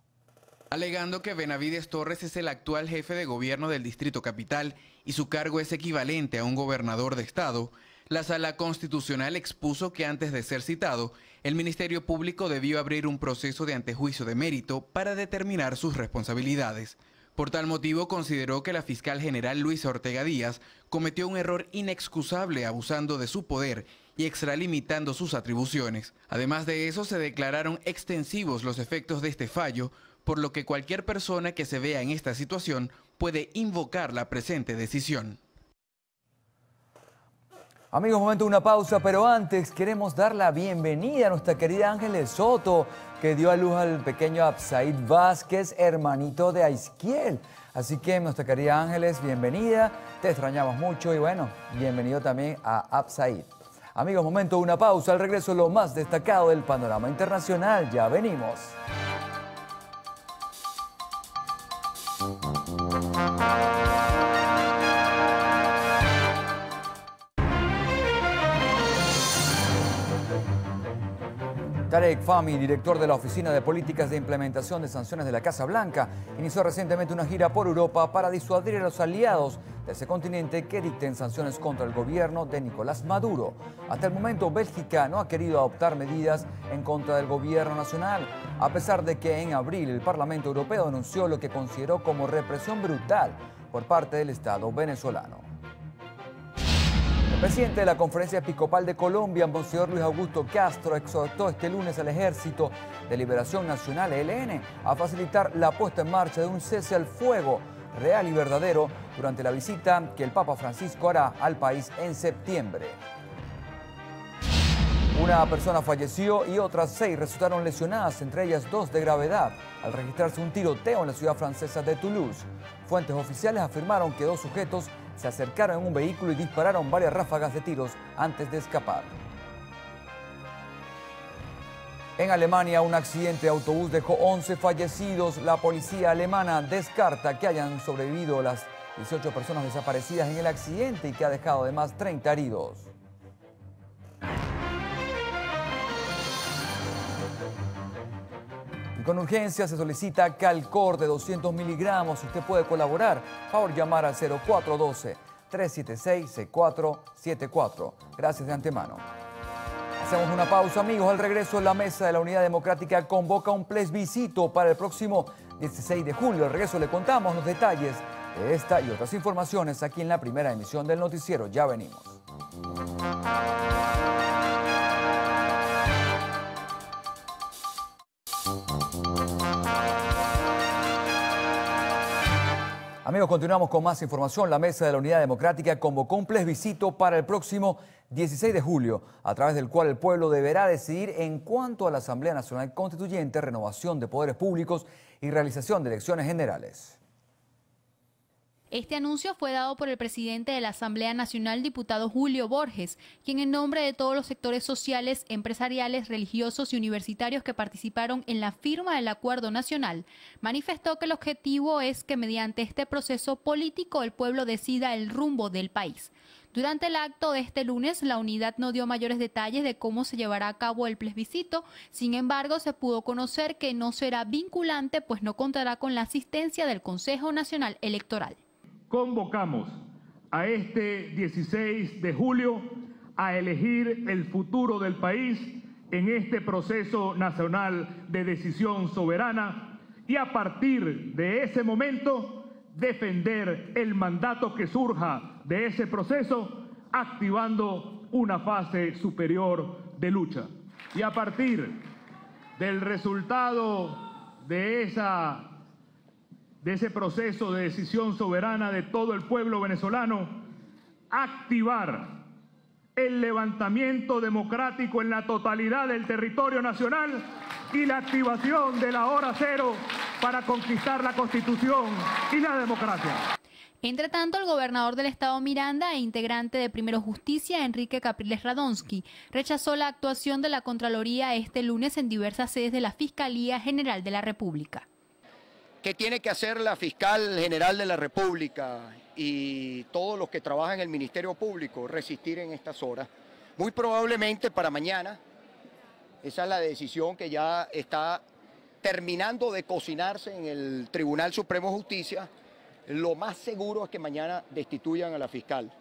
Alegando que Benavides Torres es el actual jefe de gobierno del Distrito Capital y su cargo es equivalente a un gobernador de estado, la Sala Constitucional expuso que antes de ser citado, el Ministerio Público debió abrir un proceso de antejuicio de mérito para determinar sus responsabilidades. Por tal motivo, consideró que la fiscal general Luisa Ortega Díaz cometió un error inexcusable abusando de su poder y extralimitando sus atribuciones. Además de eso, se declararon extensivos los efectos de este fallo, por lo que cualquier persona que se vea en esta situación puede invocar la presente decisión. Amigos, momento de una pausa, pero antes queremos dar la bienvenida a nuestra querida Ángeles Soto, que dio a luz al pequeño Absaid Vázquez, hermanito de Aizquiel. Así que nuestra querida Ángeles, bienvenida, te extrañamos mucho y bueno, bienvenido también a Absaid. Amigos, momento de una pausa, al regreso lo más destacado del panorama internacional, ya venimos. Tarek Fahmy, director de la Oficina de Políticas de Implementación de Sanciones de la Casa Blanca, inició recientemente una gira por Europa para disuadir a los aliados de ese continente que dicten sanciones contra el gobierno de Nicolás Maduro. Hasta el momento, Bélgica no ha querido adoptar medidas en contra del gobierno nacional, a pesar de que en abril el Parlamento Europeo denunció lo que consideró como represión brutal por parte del Estado venezolano. El presidente de la Conferencia Episcopal de Colombia, Monseñor Luis Augusto Castro, exhortó este lunes al Ejército de Liberación Nacional, ELN, a facilitar la puesta en marcha de un cese al fuego real y verdadero durante la visita que el Papa Francisco hará al país en septiembre. Una persona falleció y otras 6 resultaron lesionadas, entre ellas 2 de gravedad, al registrarse un tiroteo en la ciudad francesa de Toulouse. Fuentes oficiales afirmaron que 2 sujetos se acercaron en un vehículo y dispararon varias ráfagas de tiros antes de escapar. En Alemania, un accidente de autobús dejó 11 fallecidos. La policía alemana descarta que hayan sobrevivido las 18 personas desaparecidas en el accidente y que ha dejado además 30 heridos. Y con urgencia se solicita Calcor de 200 miligramos. Si usted puede colaborar, favor llamar al 0412-376-6474. Gracias de antemano. Hacemos una pausa, amigos. Al regreso, la Mesa de la Unidad Democrática convoca un plebiscito para el próximo 16 de julio. Al regreso le contamos los detalles de esta y otras informaciones aquí en la primera emisión del noticiero. Ya venimos. Amigos, continuamos con más información. La Mesa de la Unidad Democrática convocó un plebiscito para el próximo 16 de julio, a través del cual el pueblo deberá decidir en cuanto a la Asamblea Nacional Constituyente, renovación de poderes públicos y realización de elecciones generales. Este anuncio fue dado por el presidente de la Asamblea Nacional, diputado Julio Borges, quien en nombre de todos los sectores sociales, empresariales, religiosos y universitarios que participaron en la firma del Acuerdo Nacional, manifestó que el objetivo es que mediante este proceso político el pueblo decida el rumbo del país. Durante el acto de este lunes, la unidad no dio mayores detalles de cómo se llevará a cabo el plebiscito. Sin embargo, se pudo conocer que no será vinculante, pues no contará con la asistencia del Consejo Nacional Electoral. Convocamos a este 16 de julio a elegir el futuro del país en este proceso nacional de decisión soberana y a partir de ese momento defender el mandato que surja de ese proceso, activando una fase superior de lucha. Y a partir del resultado de ese proceso de decisión soberana de todo el pueblo venezolano, activar el levantamiento democrático en la totalidad del territorio nacional y la activación de la hora cero para conquistar la Constitución y la democracia. Entre tanto, el gobernador del estado Miranda e integrante de Primero Justicia, Enrique Capriles Radonsky, rechazó la actuación de la Contraloría este lunes en diversas sedes de la Fiscalía General de la República. ¿Qué tiene que hacer la Fiscal General de la República y todos los que trabajan en el Ministerio Público? Resistir en estas horas. Muy probablemente para mañana, esa es la decisión que ya está terminando de cocinarse en el Tribunal Supremo de Justicia. Lo más seguro es que mañana destituyan a la fiscal,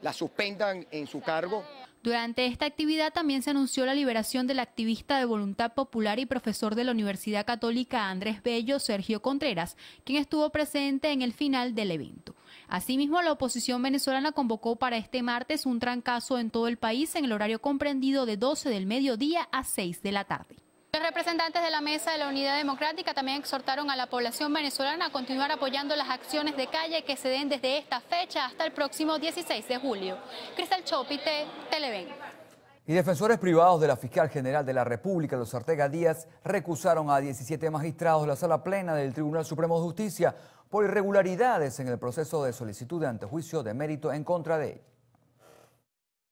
la suspendan en su cargo. Durante esta actividad también se anunció la liberación del activista de Voluntad Popular y profesor de la Universidad Católica Andrés Bello, Sergio Contreras, quien estuvo presente en el final del evento. Asimismo, la oposición venezolana convocó para este martes un trancazo en todo el país en el horario comprendido de 12 del mediodía a 6 de la tarde. Los representantes de la Mesa de la Unidad Democrática también exhortaron a la población venezolana a continuar apoyando las acciones de calle que se den desde esta fecha hasta el próximo 16 de julio. Cristal Chopite, Televen. Y defensores privados de la Fiscal General de la República, Luisa Ortega Díaz, recusaron a 17 magistrados de la Sala Plena del Tribunal Supremo de Justicia por irregularidades en el proceso de solicitud de antejuicio de mérito en contra de ella.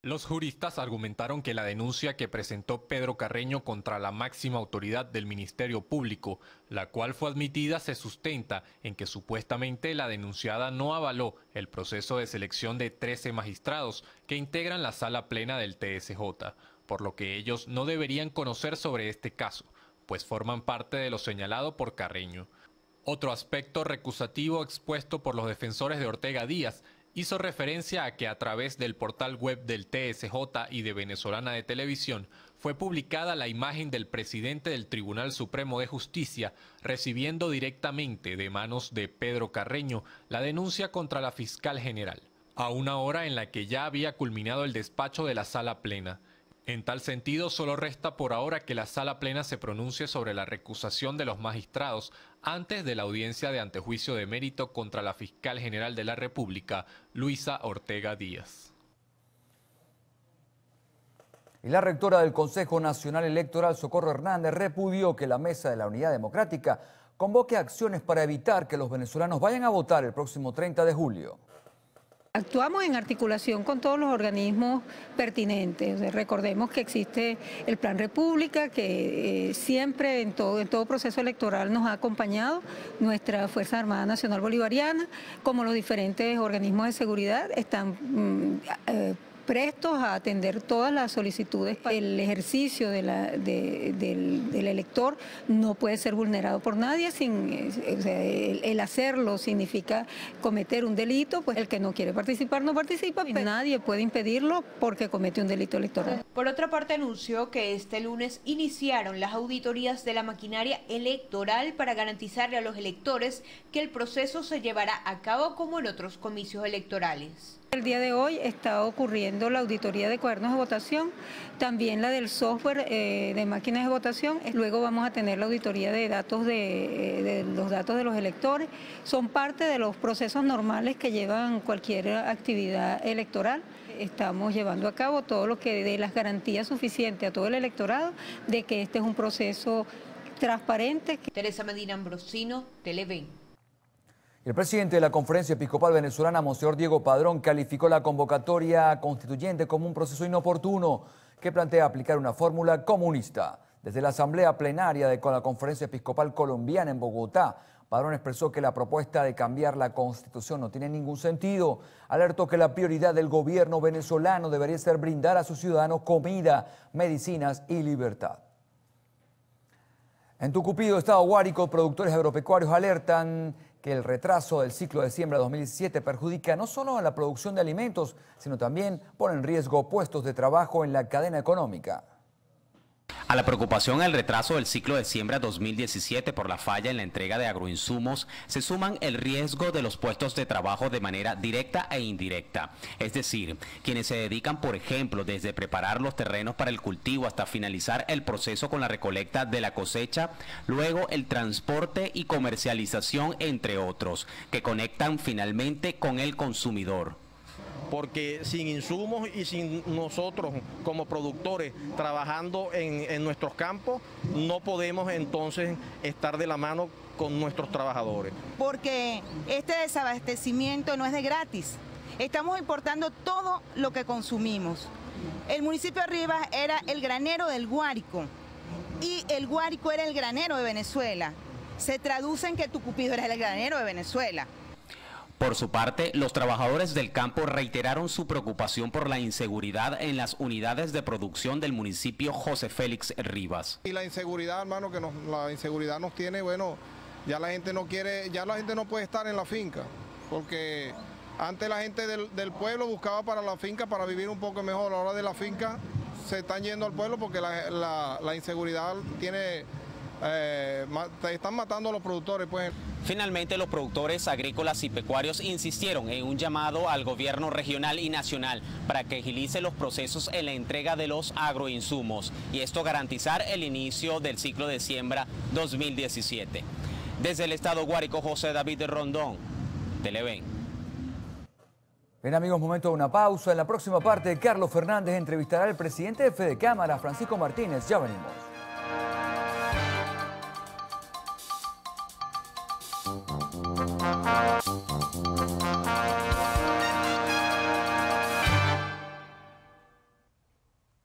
Los juristas argumentaron que la denuncia que presentó Pedro Carreño contra la máxima autoridad del Ministerio Público, la cual fue admitida, se sustenta en que supuestamente la denunciada no avaló el proceso de selección de 13 magistrados que integran la Sala Plena del TSJ, por lo que ellos no deberían conocer sobre este caso, pues forman parte de lo señalado por Carreño. Otro aspecto recusativo expuesto por los defensores de Ortega Díaz hizo referencia a que a través del portal web del TSJ y de Venezolana de Televisión fue publicada la imagen del presidente del Tribunal Supremo de Justicia recibiendo directamente de manos de Pedro Carreño la denuncia contra la fiscal general, a una hora en la que ya había culminado el despacho de la Sala Plena. En tal sentido, solo resta por ahora que la Sala Plena se pronuncie sobre la recusación de los magistrados antes de la audiencia de antejuicio de mérito contra la Fiscal General de la República, Luisa Ortega Díaz. Y la rectora del Consejo Nacional Electoral, Socorro Hernández, repudió que la Mesa de la Unidad Democrática convoque acciones para evitar que los venezolanos vayan a votar el próximo 30 de julio. Actuamos en articulación con todos los organismos pertinentes. Recordemos que existe el Plan República, que siempre en todo proceso electoral nos ha acompañado. Nuestra Fuerza Armada Nacional Bolivariana, como los diferentes organismos de seguridad, están prestos a atender todas las solicitudes. El ejercicio del elector no puede ser vulnerado por nadie. El hacerlo significa cometer un delito, pues el que no quiere participar no participa, pero nadie puede impedirlo porque comete un delito electoral. Por otra parte, anunció que este lunes iniciaron las auditorías de la maquinaria electoral para garantizarle a los electores que el proceso se llevará a cabo como en otros comicios electorales. El día de hoy está ocurriendo la auditoría de cuadernos de votación, también la del software de máquinas de votación. Luego vamos a tener la auditoría de datos de los datos de los electores. Son parte de los procesos normales que llevan cualquier actividad electoral. Estamos llevando a cabo todo lo que dé las garantías suficientes a todo el electorado de que este es un proceso transparente. Teresa Medina Ambrosino, Televen. El presidente de la Conferencia Episcopal Venezolana, Monseñor Diego Padrón, calificó la convocatoria constituyente como un proceso inoportuno que plantea aplicar una fórmula comunista. Desde la Asamblea Plenaria de la Conferencia Episcopal Colombiana en Bogotá, Padrón expresó que la propuesta de cambiar la Constitución no tiene ningún sentido. Alertó que la prioridad del gobierno venezolano debería ser brindar a sus ciudadanos comida, medicinas y libertad. En Tucupido, Estado Guárico, productores agropecuarios alertan que el retraso del ciclo de siembra 2017 perjudica no solo a la producción de alimentos, sino también pone en riesgo puestos de trabajo en la cadena económica. A la preocupación al retraso del ciclo de siembra 2017 por la falla en la entrega de agroinsumos se suman el riesgo de los puestos de trabajo de manera directa e indirecta. Es decir, quienes se dedican, por ejemplo, desde preparar los terrenos para el cultivo hasta finalizar el proceso con la recolecta de la cosecha, luego el transporte y comercialización, entre otros, que conectan finalmente con el consumidor. Porque sin insumos y sin nosotros como productores trabajando en nuestros campos, no podemos entonces estar de la mano con nuestros trabajadores. Porque este desabastecimiento no es de gratis, estamos importando todo lo que consumimos. El municipio de Rivas era el granero del Guárico y el Guárico era el granero de Venezuela. Se traduce en que Tucupido era el granero de Venezuela. Por su parte, los trabajadores del campo reiteraron su preocupación por la inseguridad en las unidades de producción del municipio José Félix Rivas. Y la inseguridad, hermano, que la inseguridad nos tiene, bueno, ya la gente no quiere, ya la gente no puede estar en la finca, porque antes la gente del pueblo buscaba para la finca para vivir un poco mejor, ahora de la finca se están yendo al pueblo porque la inseguridad tiene... están matando a los productores, pues. Finalmente, los productores agrícolas y pecuarios insistieron en un llamado al gobierno regional y nacional para que agilice los procesos en la entrega de los agroinsumos y esto garantizar el inicio del ciclo de siembra 2017. Desde el estado Guárico, José David Rondón, Televen. Bien amigos, momento de una pausa. En la próxima parte, Carlos Fernández entrevistará al presidente de Fedecámara, Francisco Martínez. Ya venimos.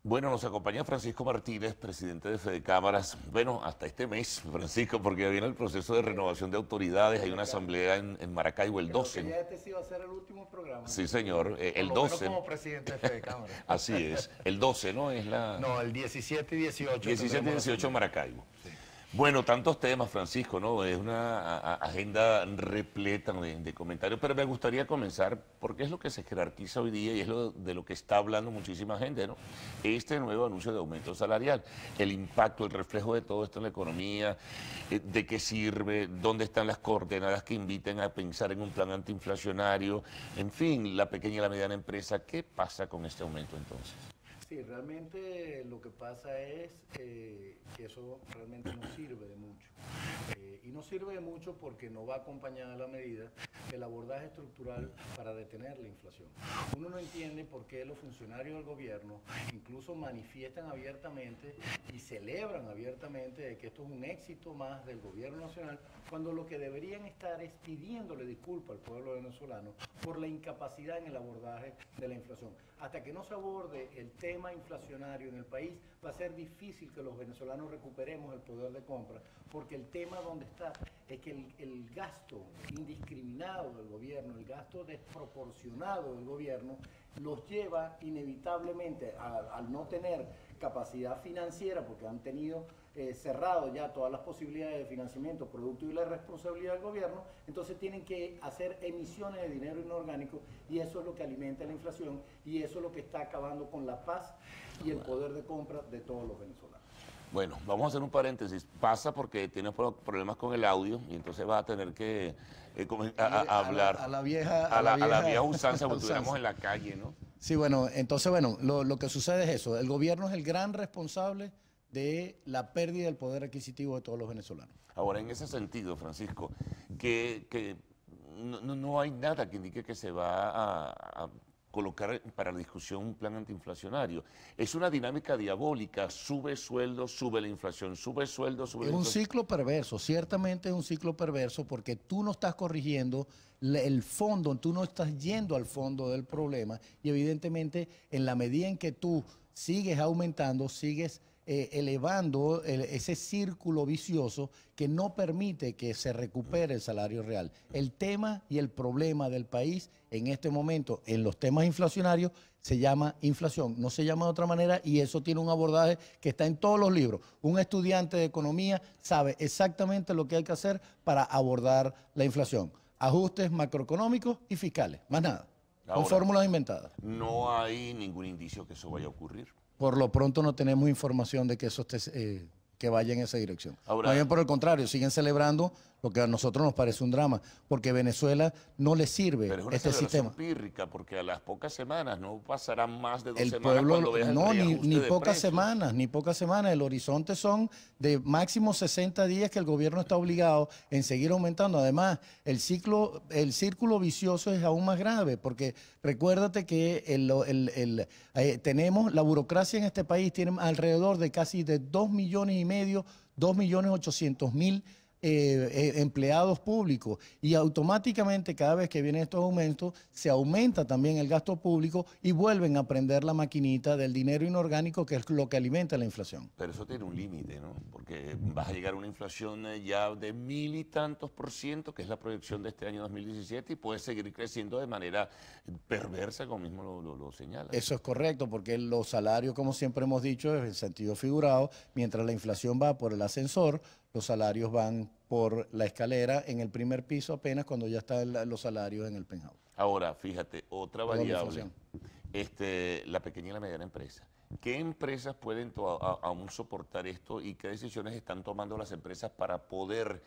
Bueno, nos acompaña Francisco Martínez, presidente de Fedecámaras. Bueno, hasta este mes, Francisco, porque viene el proceso de renovación de autoridades. Hay una asamblea en Maracaibo el 12. Ya este sí va a ser el último programa. Sí, señor. El Por lo 12. menos como presidente de Fedecámaras. Así es. El 12, ¿no? Es la... No, el 17 y 18. 17 y 18 en Maracaibo. Sí. Bueno, tantos temas, Francisco, ¿no? Es una agenda repleta de comentarios, pero me gustaría comenzar porque es lo que se jerarquiza hoy día y es de lo que está hablando muchísima gente, ¿no? Este nuevo anuncio de aumento salarial, el impacto, el reflejo de todo esto en la economía, de qué sirve, dónde están las coordenadas que inviten a pensar en un plan antiinflacionario, en fin, la pequeña y la mediana empresa. ¿Qué pasa con este aumento entonces? Sí, realmente lo que pasa es que eso realmente no sirve de mucho. Y no sirve de mucho porque no va acompañada la medida del abordaje estructural para detener la inflación. Uno no entiende por qué los funcionarios del gobierno incluso manifiestan abiertamente y celebran abiertamente de que esto es un éxito más del gobierno nacional, cuando lo que deberían estar es pidiéndole disculpas al pueblo venezolano por la incapacidad en el abordaje de la inflación. Hasta que no se aborde el tema inflacionario en el país, va a ser difícil que los venezolanos recuperemos el poder de compra, porque el tema donde está es que el gasto indiscriminado del gobierno, el gasto desproporcionado del gobierno, los lleva inevitablemente al no tener capacidad financiera, porque han tenido cerrado ya todas las posibilidades de financiamiento producto de la responsabilidad del gobierno, entonces tienen que hacer emisiones de dinero inorgánico y eso es lo que alimenta la inflación y eso es lo que está acabando con la paz y el poder de compra de todos los venezolanos. Bueno, vamos a hacer un paréntesis. Pasa porque tienes problemas con el audio y entonces vas a tener que hablar a la vieja usanza, porque estuviéramos en la calle, ¿no? Sí, bueno, entonces, lo que sucede es eso. El gobierno es el gran responsable de la pérdida del poder adquisitivo de todos los venezolanos. Ahora, en ese sentido, Francisco, que no hay nada que indique que se va a colocar para la discusión un plan antiinflacionario. Es una dinámica diabólica, sube sueldo, sube la inflación, sube sueldo, sube la inflación. Es un ciclo perverso, ciertamente es un ciclo perverso porque tú no estás corrigiendo el fondo, tú no estás yendo al fondo del problema y evidentemente en la medida en que tú sigues aumentando, sigues elevando ese círculo vicioso que no permite que se recupere el salario real. El tema y el problema del país en este momento, en los temas inflacionarios, se llama inflación, no se llama de otra manera y eso tiene un abordaje que está en todos los libros. Un estudiante de economía sabe exactamente lo que hay que hacer para abordar la inflación. Ajustes macroeconómicos y fiscales, más nada, con fórmulas inventadas. No hay ningún indicio que eso vaya a ocurrir. Por lo pronto no tenemos información de que eso esté, que vaya en esa dirección. Ahora, más bien por el contrario, siguen celebrando lo que a nosotros nos parece un drama, porque Venezuela no le sirve pero es una este sistema. Pírrica, porque a las pocas semanas, no pasarán más de 2 el semanas pueblo, cuando veas no, el ni pocas precios. ni pocas semanas. El horizonte son de máximo 60 días que el gobierno está obligado en seguir aumentando. Además, el círculo vicioso es aún más grave, porque recuérdate que tenemos la burocracia en este país, tiene alrededor de casi de 2,5 millones, 2,800,000 empleados públicos y automáticamente cada vez que vienen estos aumentos se aumenta también el gasto público y vuelven a prender la maquinita del dinero inorgánico que es lo que alimenta la inflación. Pero eso tiene un límite, ¿no? Porque vas a llegar a una inflación ya de 1000 y tantos %, que es la proyección de este año 2017 y puede seguir creciendo de manera perversa, como mismo lo señala. Eso es correcto, porque los salarios, como siempre hemos dicho, en sentido figurado, mientras la inflación va por el ascensor, los salarios van por la escalera en el primer piso apenas cuando ya están los salarios en el penthouse. Ahora, fíjate, otra variable, la pequeña y la mediana empresa. ¿Qué empresas pueden aún soportar esto y qué decisiones están tomando las empresas para poder,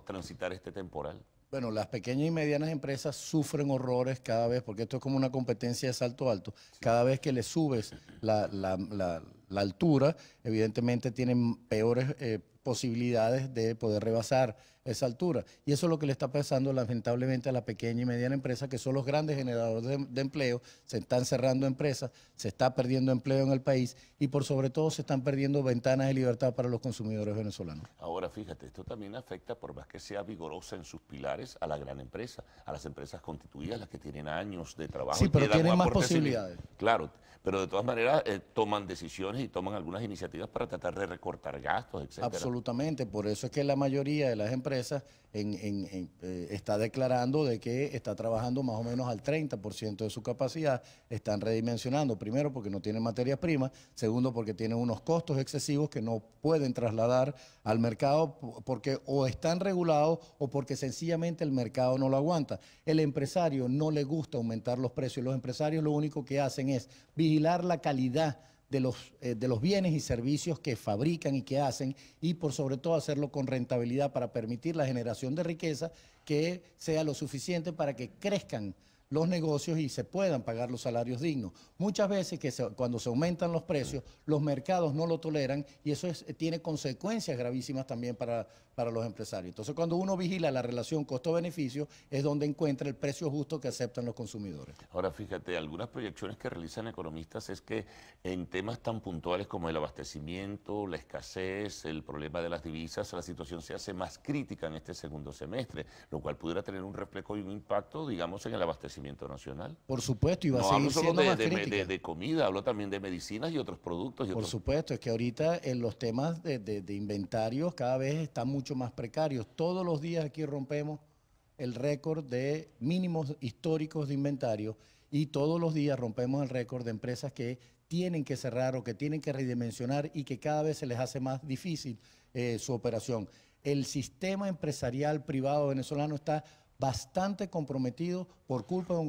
transitar este temporal? Bueno, las pequeñas y medianas empresas sufren horrores cada vez, porque esto es como una competencia de salto alto. Sí. Cada vez que le subes la altura, evidentemente tienen peores posibilidades de poder rebasar esa altura. Y eso es lo que le está pasando lamentablemente a la pequeña y mediana empresa, que son los grandes generadores de empleo. Se están cerrando empresas, se está perdiendo empleo en el país y por sobre todo se están perdiendo ventanas de libertad para los consumidores venezolanos. Ahora fíjate, esto también afecta, por más que sea vigorosa en sus pilares, a la gran empresa, a las empresas constituidas, las que tienen años de trabajo. Sí, pero tienen más aporte posibilidades. Claro, pero de todas maneras toman decisiones y toman algunas iniciativas para tratar de recortar gastos, etcétera. Absolutamente, por eso es que la mayoría de las empresas está declarando de que está trabajando más o menos al 30% de su capacidad, están redimensionando, primero porque no tienen materias primas, segundo porque tienen unos costos excesivos que no pueden trasladar al mercado porque o están regulados o porque sencillamente el mercado no lo aguanta. El empresario no le gusta aumentar los precios, los empresarios lo único que hacen es vigilar la calidad de los bienes y servicios que fabrican y que hacen y por sobre todo hacerlo con rentabilidad para permitir la generación de riqueza que sea lo suficiente para que crezcan los negocios y se puedan pagar los salarios dignos. Muchas veces cuando se aumentan los precios, los mercados no lo toleran y eso tiene consecuencias gravísimas también para los empresarios. Entonces, cuando uno vigila la relación costo-beneficio, es donde encuentra el precio justo que aceptan los consumidores. Ahora, fíjate, algunas proyecciones que realizan economistas es que en temas tan puntuales como el abastecimiento, la escasez, el problema de las divisas, la situación se hace más crítica en este segundo semestre, lo cual pudiera tener un reflejo y un impacto, digamos, en el abastecimiento nacional. Por supuesto, y va a seguir siendo más crítica. De comida, hablo también de medicinas y otros productos. Por supuesto, es que ahorita en los temas de inventarios cada vez están mucho más precarios. Todos los días aquí rompemos el récord de mínimos históricos de inventario y todos los días rompemos el récord de empresas que tienen que cerrar o que tienen que redimensionar y que cada vez se les hace más difícil su operación. El sistema empresarial privado venezolano está bastante comprometido por culpa de un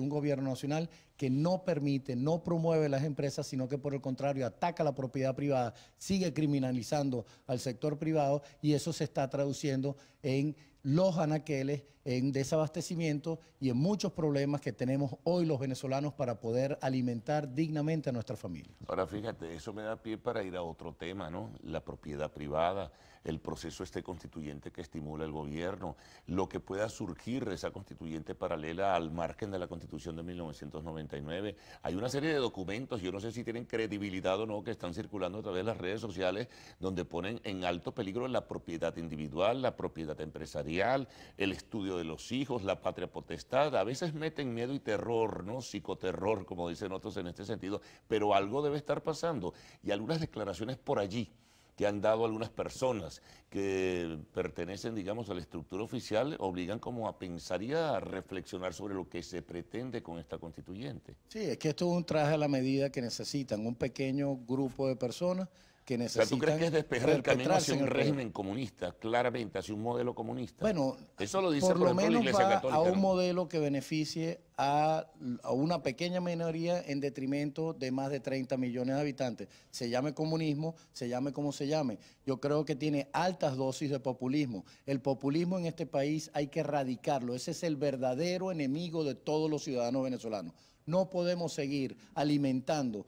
gobierno nacional que no permite, no promueve las empresas, sino que por el contrario ataca la propiedad privada, sigue criminalizando al sector privado y eso se está traduciendo en los anaqueles, en desabastecimiento y en muchos problemas que tenemos hoy los venezolanos para poder alimentar dignamente a nuestra familia. Ahora fíjate, eso me da pie para ir a otro tema, ¿no? La propiedad privada, el proceso constituyente que estimula el gobierno, lo que pueda surgir de esa constituyente paralela al margen de la Constitución de 1999. Hay una serie de documentos, yo no sé si tienen credibilidad o no, que están circulando a través de las redes sociales, donde ponen en alto peligro la propiedad individual, la propiedad empresarial, el estudio de los hijos, la patria potestad. A veces meten miedo y terror, ¿no? Psicoterror, como dicen otros en este sentido, pero algo debe estar pasando. Y algunas declaraciones por allí que han dado algunas personas que pertenecen, digamos, a la estructura oficial, obligan como a pensar y a reflexionar sobre lo que se pretende con esta constituyente. Sí, es que esto es un traje a la medida que necesitan un pequeño grupo de personas que necesitan. O sea, ¿tú crees que es despejar el camino hacia un régimen comunista, claramente, hacia un modelo comunista? Bueno, eso lo dice por lo ejemplo, menos la Iglesia va Católica, a un ¿no? modelo que beneficie a una pequeña minoría en detrimento de más de 30 millones de habitantes. Se llame comunismo, se llame como se llame. Yo creo que tiene altas dosis de populismo. El populismo en este país hay que erradicarlo. Ese es el verdadero enemigo de todos los ciudadanos venezolanos. No podemos seguir alimentando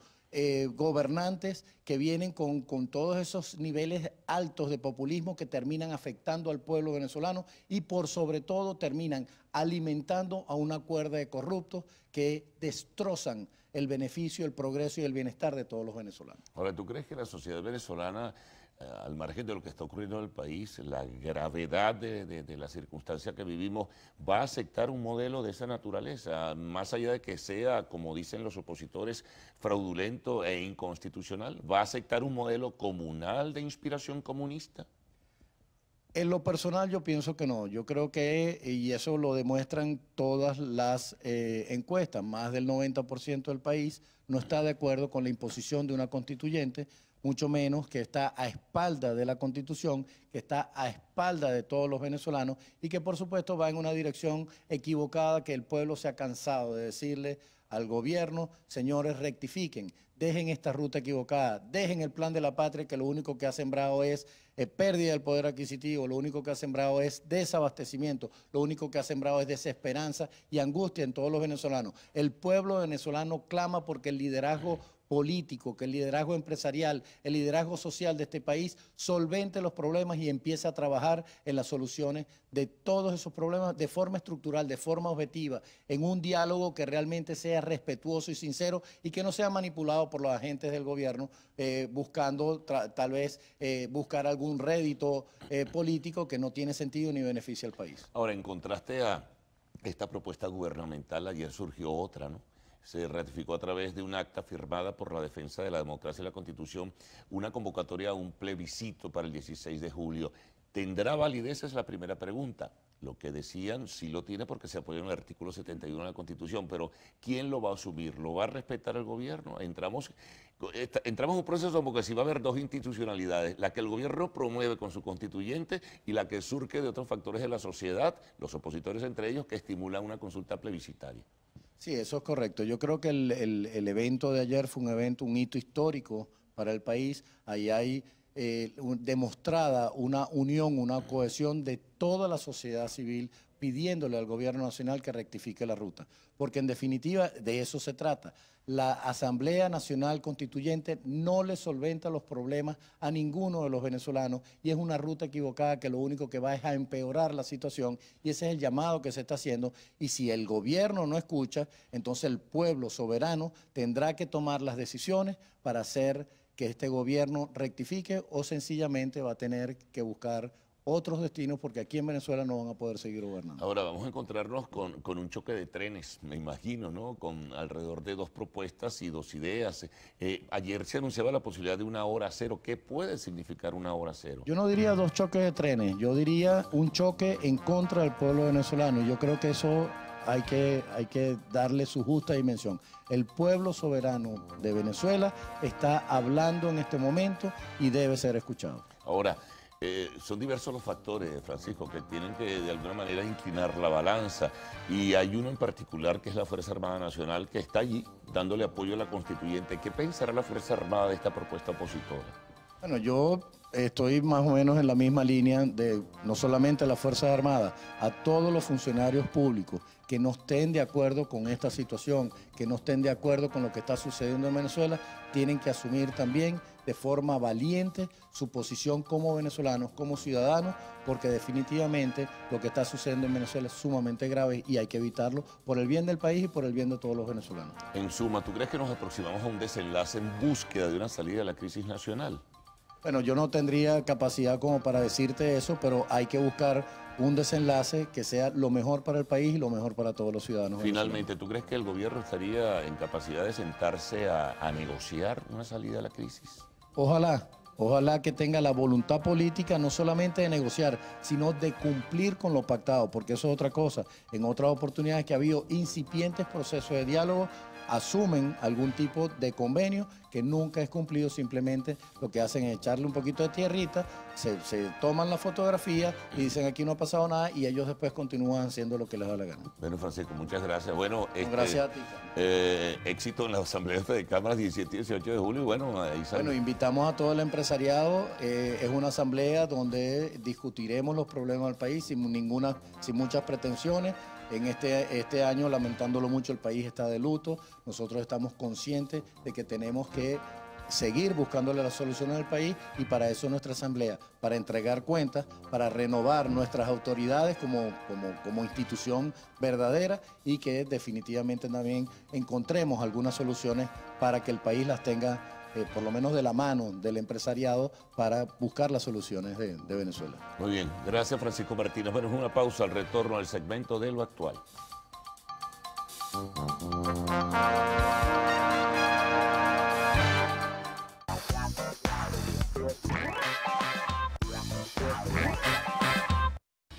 gobernantes que vienen con todos esos niveles altos de populismo que terminan afectando al pueblo venezolano y por sobre todo terminan alimentando a una cuerda de corruptos que destrozan el beneficio, el progreso y el bienestar de todos los venezolanos. Ahora, ¿tú crees que la sociedad venezolana, al margen de lo que está ocurriendo en el país, la gravedad de la circunstancia que vivimos, va a aceptar un modelo de esa naturaleza, más allá de que sea, como dicen los opositores, fraudulento e inconstitucional? ¿Va a aceptar un modelo comunal de inspiración comunista? En lo personal yo pienso que no. Yo creo que, y eso lo demuestran todas las encuestas, más del 90% del país no está de acuerdo con la imposición de una constituyente, mucho menos que está a espalda de la Constitución, que está a espalda de todos los venezolanos y que por supuesto va en una dirección equivocada que el pueblo se ha cansado de decirle al gobierno: señores, rectifiquen, dejen esta ruta equivocada, dejen el plan de la patria que lo único que ha sembrado es pérdida del poder adquisitivo, lo único que ha sembrado es desabastecimiento, lo único que ha sembrado es desesperanza y angustia en todos los venezolanos. El pueblo venezolano clama porque el liderazgo político, que el liderazgo empresarial, el liderazgo social de este país solvente los problemas y empiece a trabajar en las soluciones de todos esos problemas de forma estructural, de forma objetiva, en un diálogo que realmente sea respetuoso y sincero y que no sea manipulado por los agentes del gobierno buscando tal vez buscar algún rédito político que no tiene sentido ni beneficia al país. Ahora, en contraste a esta propuesta gubernamental, ayer surgió otra, ¿no? Se ratificó a través de un acta firmada por la defensa de la democracia y la Constitución una convocatoria a un plebiscito para el 16 de julio. ¿Tendrá validez? Esa es la primera pregunta. Lo que decían sí lo tiene porque se apoya en el artículo 71 de la Constitución, pero ¿quién lo va a asumir? ¿Lo va a respetar el gobierno? Entramos en un proceso como que si va a haber dos institucionalidades, la que el gobierno promueve con su constituyente y la que surge de otros factores de la sociedad, los opositores entre ellos, que estimulan una consulta plebiscitaria. Sí, eso es correcto. Yo creo que el evento de ayer fue un hito histórico para el país. Ahí hay demostrada una unión, una cohesión de toda la sociedad civil pidiéndole al gobierno nacional que rectifique la ruta. Porque en definitiva de eso se trata. La Asamblea Nacional Constituyente no le solventa los problemas a ninguno de los venezolanos y es una ruta equivocada que lo único que va es a empeorar la situación y ese es el llamado que se está haciendo y si el gobierno no escucha, entonces el pueblo soberano tendrá que tomar las decisiones para hacer que este gobierno rectifique o sencillamente va a tener que buscar otros destinos porque aquí en Venezuela no van a poder seguir gobernando. Ahora vamos a encontrarnos con un choque de trenes, me imagino, ¿no? Con alrededor de dos propuestas y dos ideas. Ayer se anunciaba la posibilidad de una hora cero. ¿Qué puede significar una hora cero? Yo no diría dos choques de trenes, yo diría un choque en contra del pueblo venezolano y yo creo que eso hay que darle su justa dimensión. El pueblo soberano de Venezuela está hablando en este momento y debe ser escuchado. Ahora, son diversos los factores, Francisco, que tienen que de alguna manera inclinar la balanza y hay uno en particular que es la Fuerza Armada Nacional que está allí dándole apoyo a la constituyente. ¿Qué pensará la Fuerza Armada de esta propuesta opositora? Bueno, yo estoy más o menos en la misma línea de no solamente a las Fuerzas Armadas, a todos los funcionarios públicos que no estén de acuerdo con esta situación, que no estén de acuerdo con lo que está sucediendo en Venezuela, tienen que asumir también de forma valiente su posición como venezolanos, como ciudadanos, porque definitivamente lo que está sucediendo en Venezuela es sumamente grave y hay que evitarlo por el bien del país y por el bien de todos los venezolanos. En suma, ¿tú crees que nos aproximamos a un desenlace en búsqueda de una salida de la crisis nacional? Bueno, yo no tendría capacidad como para decirte eso, pero hay que buscar un desenlace que sea lo mejor para el país y lo mejor para todos los ciudadanos. Finalmente, ¿tú crees que el gobierno estaría en capacidad de sentarse a negociar una salida de la crisis? Ojalá que tenga la voluntad política no solamente de negociar, sino de cumplir con lo pactado, porque eso es otra cosa. En otras oportunidades que ha habido incipientes procesos de diálogo, asumen algún tipo de convenio que nunca es cumplido, simplemente lo que hacen es echarle un poquito de tierrita, se toman la fotografía y dicen aquí no ha pasado nada y ellos después continúan haciendo lo que les da la gana. Bueno, Francisco, muchas gracias. Bueno, gracias a ti. Éxito en la Asamblea de Cámaras 17 y 18 de julio y bueno, ahí sale. Bueno, invitamos a todo el empresariado, es una asamblea donde discutiremos los problemas del país sin muchas pretensiones. En este año, lamentándolo mucho, el país está de luto. Nosotros estamos conscientes de que tenemos que seguir buscándole las soluciones al país y para eso nuestra asamblea, para entregar cuentas, para renovar nuestras autoridades como institución verdadera y que definitivamente también encontremos algunas soluciones para que el país las tenga por lo menos de la mano del empresariado para buscar las soluciones de Venezuela. Muy bien, gracias Francisco Martínez. Bueno, es una pausa al retorno al segmento de lo actual.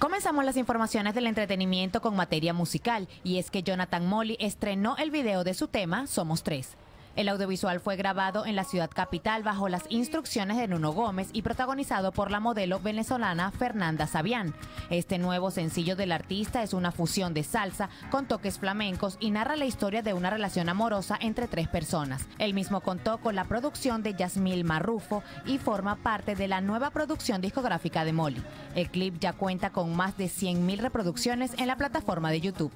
Comenzamos las informaciones del entretenimiento con materia musical y es que Jonathan Molly estrenó el video de su tema Somos Tres. El audiovisual fue grabado en la ciudad capital bajo las instrucciones de Nuno Gómez y protagonizado por la modelo venezolana Fernanda Sabián. Este nuevo sencillo del artista es una fusión de salsa con toques flamencos y narra la historia de una relación amorosa entre tres personas. El mismo contó con la producción de Yasmil Marrufo y forma parte de la nueva producción discográfica de Molly. El clip ya cuenta con más de 100.000 reproducciones en la plataforma de YouTube.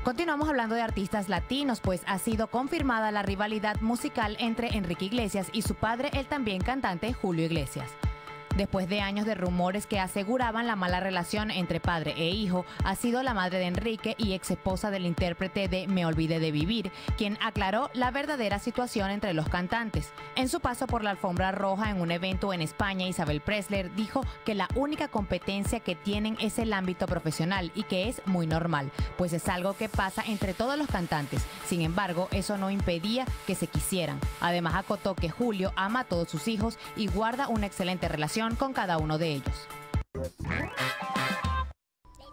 Continuamos hablando de artistas latinos, pues ha sido confirmada la rivalidad musical entre Enrique Iglesias y su padre, el también cantante Julio Iglesias. Después de años de rumores que aseguraban la mala relación entre padre e hijo, ha sido la madre de Enrique y ex esposa del intérprete de Me Olvidé de Vivir, quien aclaró la verdadera situación entre los cantantes. En su paso por la alfombra roja en un evento en España, Isabel Presley dijo que la única competencia que tienen es el ámbito profesional y que es muy normal, pues es algo que pasa entre todos los cantantes. Sin embargo, eso no impedía que se quisieran. Además, acotó que Julio ama a todos sus hijos y guarda una excelente relación con cada uno de ellos.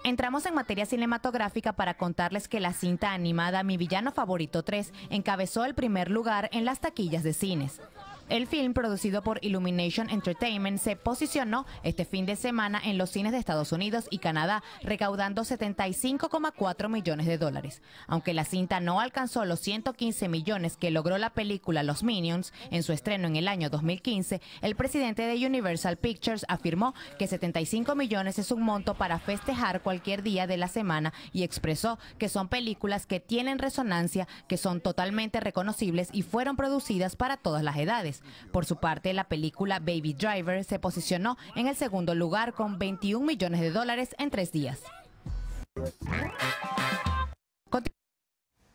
Entramos en materia cinematográfica para contarles que la cinta animada Mi Villano Favorito 3 encabezó el primer lugar en las taquillas de cines. El film, producido por Illumination Entertainment, se posicionó este fin de semana en los cines de Estados Unidos y Canadá, recaudando $75,4 millones. Aunque la cinta no alcanzó los 115 millones que logró la película Los Minions en su estreno en el año 2015, el presidente de Universal Pictures afirmó que 75 millones es un monto para festejar cualquier día de la semana y expresó que son películas que tienen resonancia, que son totalmente reconocibles y fueron producidas para todas las edades. Por su parte, la película Baby Driver se posicionó en el segundo lugar con $21 millones en 3 días.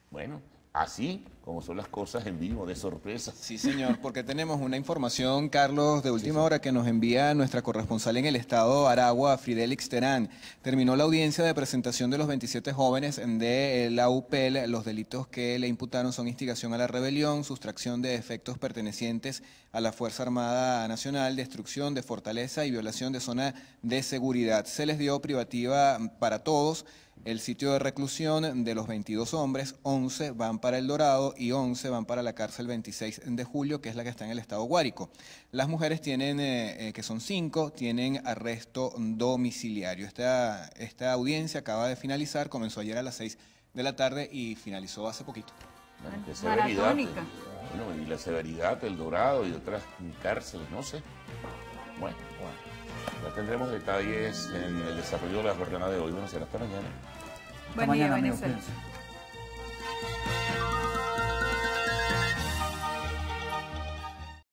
Bueno, así como son las cosas en vivo, de sorpresa. Sí, señor, porque tenemos una información, Carlos, de última hora que nos envía nuestra corresponsal en el estado de Aragua, Fridelix Terán. Terminó la audiencia de presentación de los 27 jóvenes de la UPEL. Los delitos que le imputaron son instigación a la rebelión, sustracción de efectos pertenecientes a la Fuerza Armada Nacional, destrucción de fortaleza y violación de zona de seguridad. Se les dio privativa para todos. El sitio de reclusión de los 22 hombres, 11 van para El Dorado y 11 van para la cárcel 26 de julio, que es la que está en el estado Guárico. Las mujeres tienen, que son 5, tienen arresto domiciliario. Esta audiencia acaba de finalizar, comenzó ayer a las 6 de la tarde y finalizó hace poquito. Bueno, qué severidad. Bueno, y la severidad del Dorado y de otras cárceles, no sé. Bueno. Ya tendremos detalles en el desarrollo de la jornada de hoy. Bueno, será hasta mañana. Buen día, Venezuela.